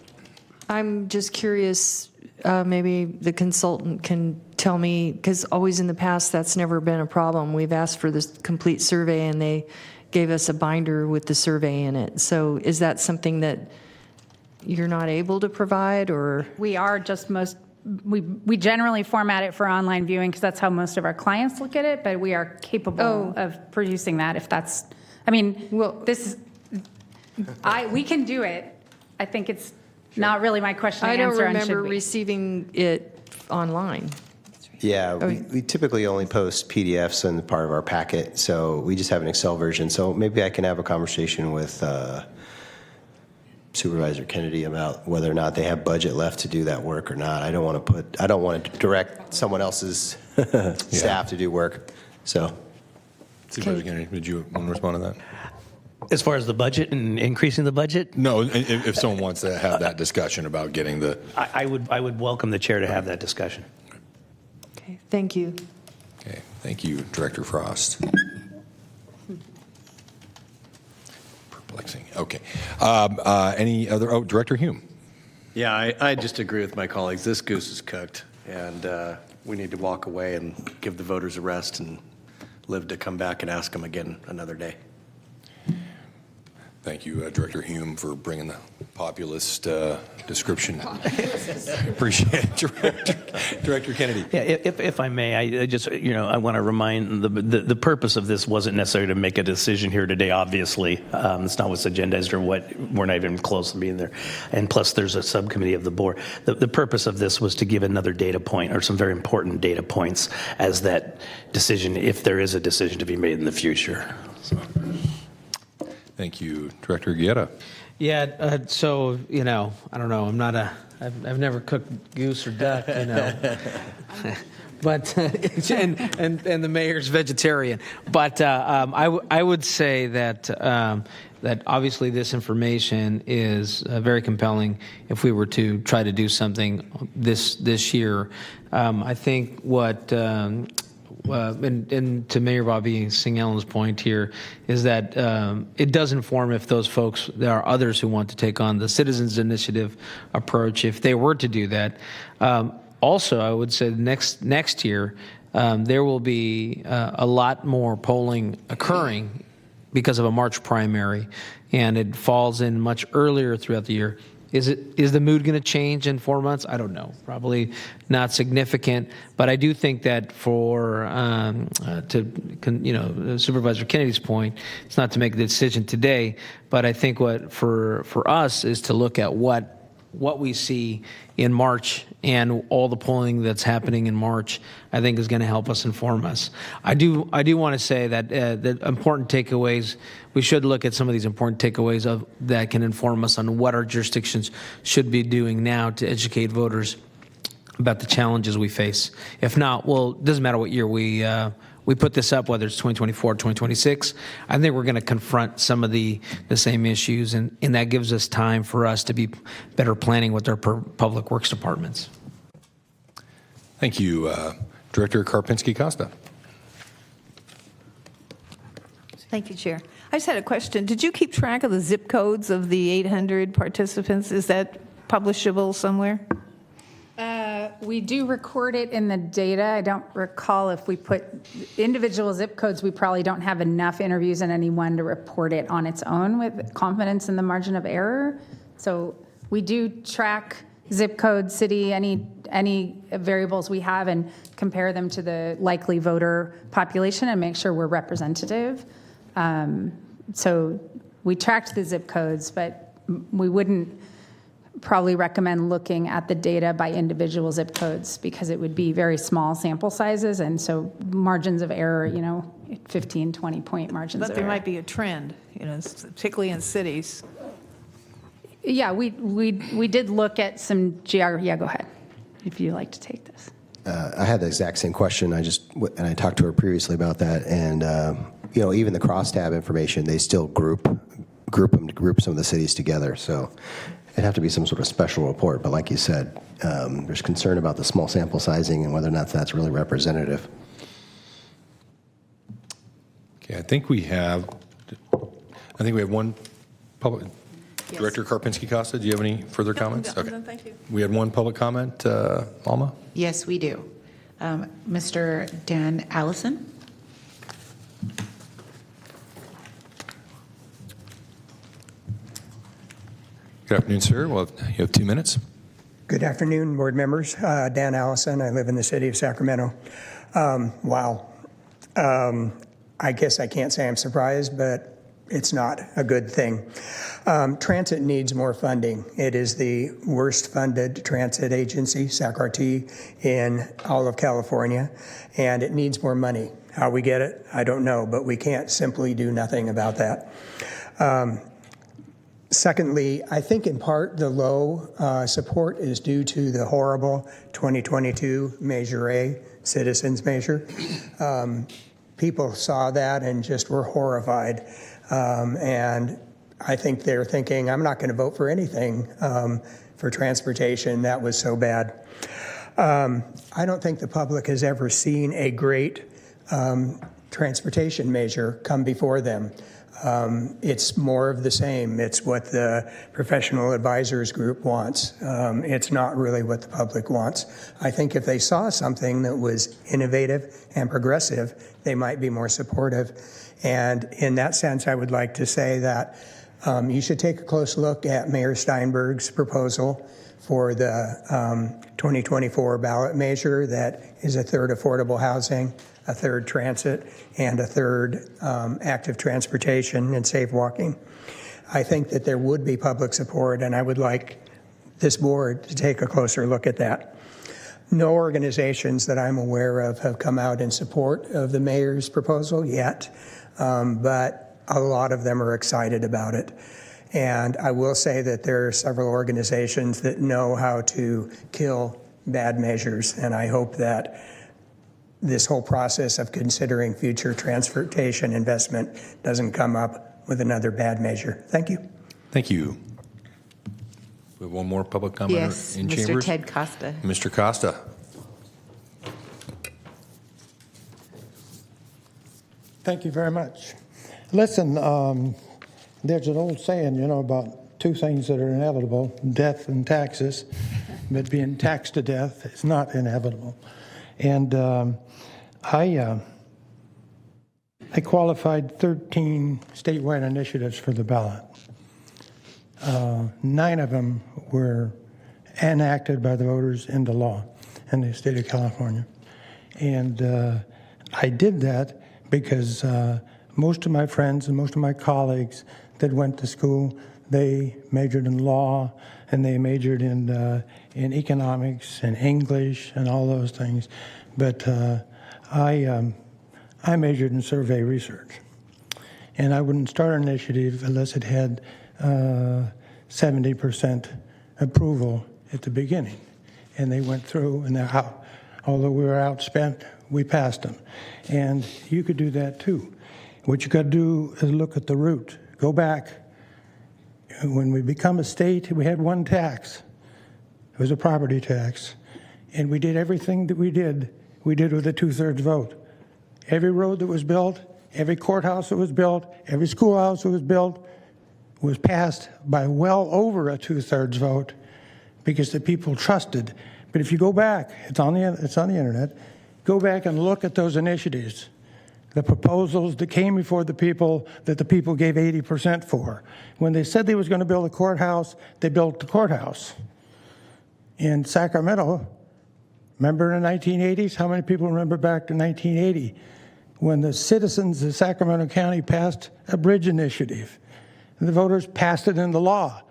I'm just curious, maybe the consultant can tell me, because always in the past that's never been a problem. We've asked for this complete survey and they gave us a binder with the survey in it. So is that something that you're not able to provide, or? We are just we generally format it for online viewing because that's how most of our clients look at it, but we are capable of producing that if that's, we can do it. I think it's not really my question to I don't answer on remember should we. receiving it online. Yeah, we typically only post PDFs in the part of our packet, so we just have an Excel version. So maybe I can have a conversation with Supervisor Kennedy about whether or not they have budget left to do that work or not. I don't want to direct someone else's staff to do work. So, Supervisor Kennedy, did you want to respond to that? As far as the budget and increasing the budget? No, if someone wants to have that discussion about getting the. I would welcome the chair to have that discussion. Okay, thank you. Okay, thank you, Director Frost. Perplexing. Okay. Any other? Oh, Director Hume. Yeah, I just agree with my colleagues. This goose is cooked, and we need to walk away and give the voters a rest and live to come back and ask them again another day. Thank you, Director Hume, for bringing the populist description. Appreciate it, Director Kennedy. Yeah, if I may, I want to remind the purpose of this wasn't necessarily to make a decision here today. Obviously, it's not what's agendized or what. We're not even close to being there, and plus there's a subcommittee of the board. The purpose of this was to give another data point or some very important data points as that decision, if there is a decision to be made in the future. So. Thank you, Director Guerra. Yeah, so, I don't know, I've never cooked goose or duck, but, and the mayor's vegetarian. But I would say that obviously this information is very compelling if we were to try to do something this year. I think what... and to Mayor Bobby Singleton's point here is that it does inform if those folks, there are others who want to take on the citizens initiative approach if they were to do that. Also, I would say next year there will be a lot more polling occurring because of a March primary, and it falls in much earlier throughout the year. Is the mood going to change in 4 months? I don't know. Probably not significant, but I do think that for Supervisor Kennedy's point, it's not to make the decision today, but I think what for us is to look at what we see in March and all the polling that's happening in March, I think is going to help us inform us. I do want to say that the important takeaways, we should look at some of these important takeaways that can inform us on what our jurisdictions should be doing now to educate voters about the challenges we face. If not, well, it doesn't matter what year we put this up, whether it's 2024 or 2026, I think we're going to confront some of the same issues, and that gives us time for us to be better planning with our public works departments. Thank you. Director Karpinski-Costa. Thank you, Chair. I just had a question. Did you keep track of the zip codes of the 800 participants? Is that publishable somewhere? We do record it in the data. I don't recall if we put individual zip codes. We probably don't have enough interviews in any one to report it on its own with confidence in the margin of error. So we do track zip code, city, any variables we have, and compare them to the likely voter population and make sure we're representative. So we tracked the zip codes, but we wouldn't probably recommend looking at the data by individual zip codes because it would be very small sample sizes, and so margins of error, 15, 20-point margins But of there error. might be a trend, particularly in cities. Yeah, we did look at some geography. Yeah, go ahead, if you'd like to take this. I had the exact same question. And I talked to her previously about that. And even the crosstab information, they still group some of the cities together. So it'd have to be some sort of special report. But like you said, there's concern about the small sample sizing and whether or not that's really representative. Okay, I think we have one public. Yes. Director Karpinski-Costa, do you have any further comments? Okay. Thank you. We had one public comment. Alma? Yes, we do. Mr. Dan Allison. Good afternoon, sir. Well, you have 2 minutes. Good afternoon, board members. Dan Allison. I live in the city of Sacramento. Wow. I guess I can't say I'm surprised, but it's not a good thing. Transit needs more funding. It is the worst funded transit agency, SACRT, in all of California, and it needs more money. How we get it, I don't know, but we can't simply do nothing about that. Secondly, I think in part the low support is due to the horrible 2022 Measure A, citizens measure. People saw that and just were horrified. And I think they're thinking, I'm not going to vote for anything for transportation. That was so bad. I don't think the public has ever seen a great transportation measure come before them. It's more of the same. It's what the professional advisors group wants. It's not really what the public wants. I think if they saw something that was innovative and progressive, they might be more supportive. And in that sense, I would like to say that you should take a close look at Mayor Steinberg's proposal for the 2024 ballot measure that is a third affordable housing, a third transit, and a third active transportation and safe walking. I think that there would be public support, and I would like this board to take a closer look at that. No organizations that I'm aware of have come out in support of the mayor's proposal yet, but a lot of them are excited about it. And I will say that there are several organizations that know how to kill bad measures, and I hope that this whole process of considering future transportation investment doesn't come up with another bad measure. Thank you. Thank you. We have one more public comment Yes, in Mr. chambers. Ted Costa. Mr. Costa. Thank you very much. Listen, there's an old saying, about two things that are inevitable, death and taxes, but being taxed to death is not inevitable. And I qualified 13 statewide initiatives for the ballot. 9 of them were enacted by the voters into law in the state of California. And I did that because most of my friends and most of my colleagues that went to school, they majored in law and they majored in economics and English and all those things. But I majored in survey research. And I wouldn't start an initiative unless it had 70% approval at the beginning. And they went through, and although we were outspent, we passed them. And you could do that too. What you got to do is look at the root. Go back. When we become a state, we had one tax. It was a property tax. And we did everything that we did with a 2/3 vote. Every road that was built, every courthouse that was built, every schoolhouse that was built was passed by well over a 2/3 vote because the people trusted. But if you go back, it's on the internet, go back and look at those initiatives, the proposals that came before the people that the people gave 80% for. When they said they was going to build a courthouse, they built the courthouse. In Sacramento, remember in the 1980s? How many people remember back to 1980 when the citizens of Sacramento County passed a bridge initiative? And the voters passed it into law.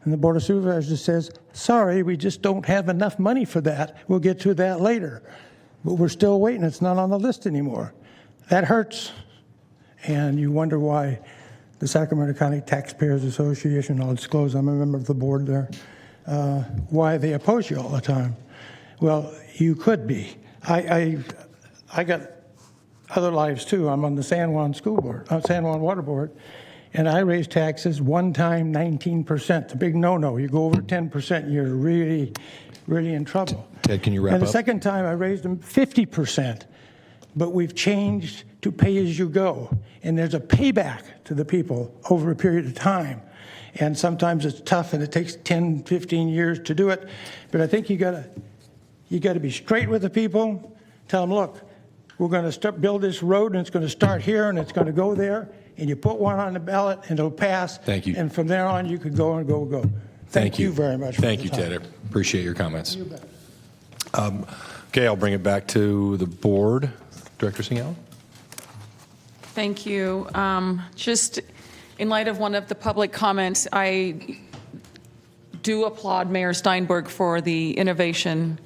And the Board of Supervisors says, sorry, we just don't have enough money for that. We'll get to that later. But we're still waiting. It's not on the list anymore. That hurts. And you wonder why the Sacramento County Taxpayers Association, I'll disclose I'm a member of the board there, why they oppose you all the time. Well, you could be. I got other lives too. I'm on the San Juan San Juan Water Board, and I raised taxes one time 19%. It's a big no-no. You go over 10%, you're really, really in trouble. Ted, can you wrap up? And the second time I raised them 50%. But we've changed to pay as you go. And there's a payback to the people over a period of time. And sometimes it's tough and it takes 10, 15 years to do it. But I think you got to be straight with the people. Tell them, look, we're going to build this road and it's going to start here and it's going to go there. And you put one on the ballot and it'll pass. Thank you. And from there on you could go and go. Thank you very much. Thank you, Ted. I appreciate your comments. You bet. Okay, I'll bring it back to the board. Director Singh-Allen? Thank you. Just in light of one of the public comments, I do applaud Mayor Steinberg for the innovation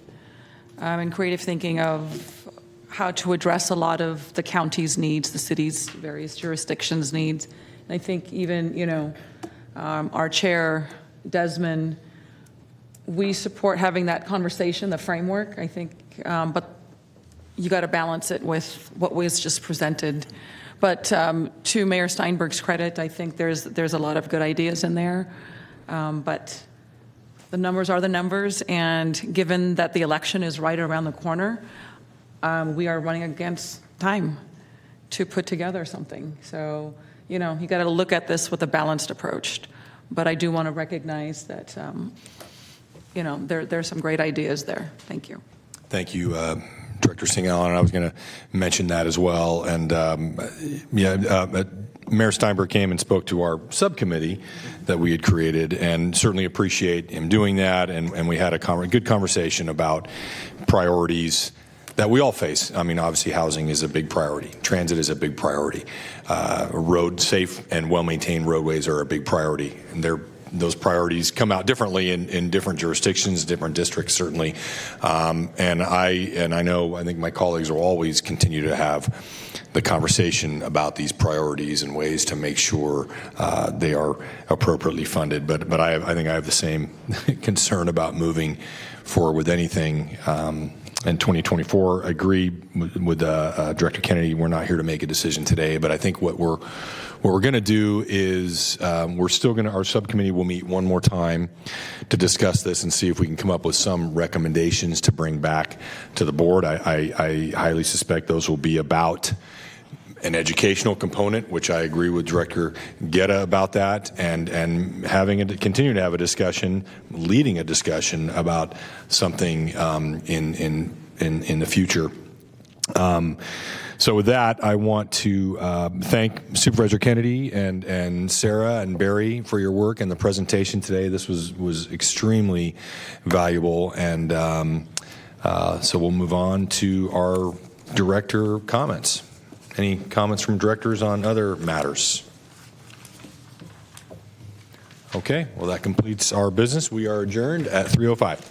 and creative thinking of how to address a lot of the county's needs, the city's various jurisdictions' needs. And I think even, our chair, Desmond, we support having that conversation, the framework, I think, but you got to balance it with what was just presented. But to Mayor Steinberg's credit, I think there's a lot of good ideas in there. But the numbers are the numbers, and given that the election is right around the corner, we are running against time to put together something. So, you got to look at this with a balanced approach. But I do want to recognize that, there's some great ideas there. Thank you. Thank you, Director Singh-Allen. I was going to mention that as well. And Mayor Steinberg came and spoke to our subcommittee that we had created, and certainly appreciate him doing that. And we had a good conversation about priorities that we all face. I mean, obviously, housing is a big priority. Transit is a big priority. Safe and well-maintained roadways are a big priority. And those priorities come out differently in different jurisdictions, different districts, certainly. And I think my colleagues will always continue to have the conversation about these priorities and ways to make sure they are appropriately funded. But I think I have the same concern about moving forward with anything in 2024. I agree with Director Kennedy. We're not here to make a decision today, but I think what we're going to do is our subcommittee will meet one more time to discuss this and see if we can come up with some recommendations to bring back to the board. I highly suspect those will be about an educational component, which I agree with Director Guetta about that, and continue to have a discussion, leading a discussion about something in the future. So with that, I want to thank Supervisor Kennedy and Sarah and Barry for your work and the presentation today. This was extremely valuable, and so we'll move on to our director comments. Any comments from directors on other matters? Okay, well, that completes our business. We are adjourned at 3:05.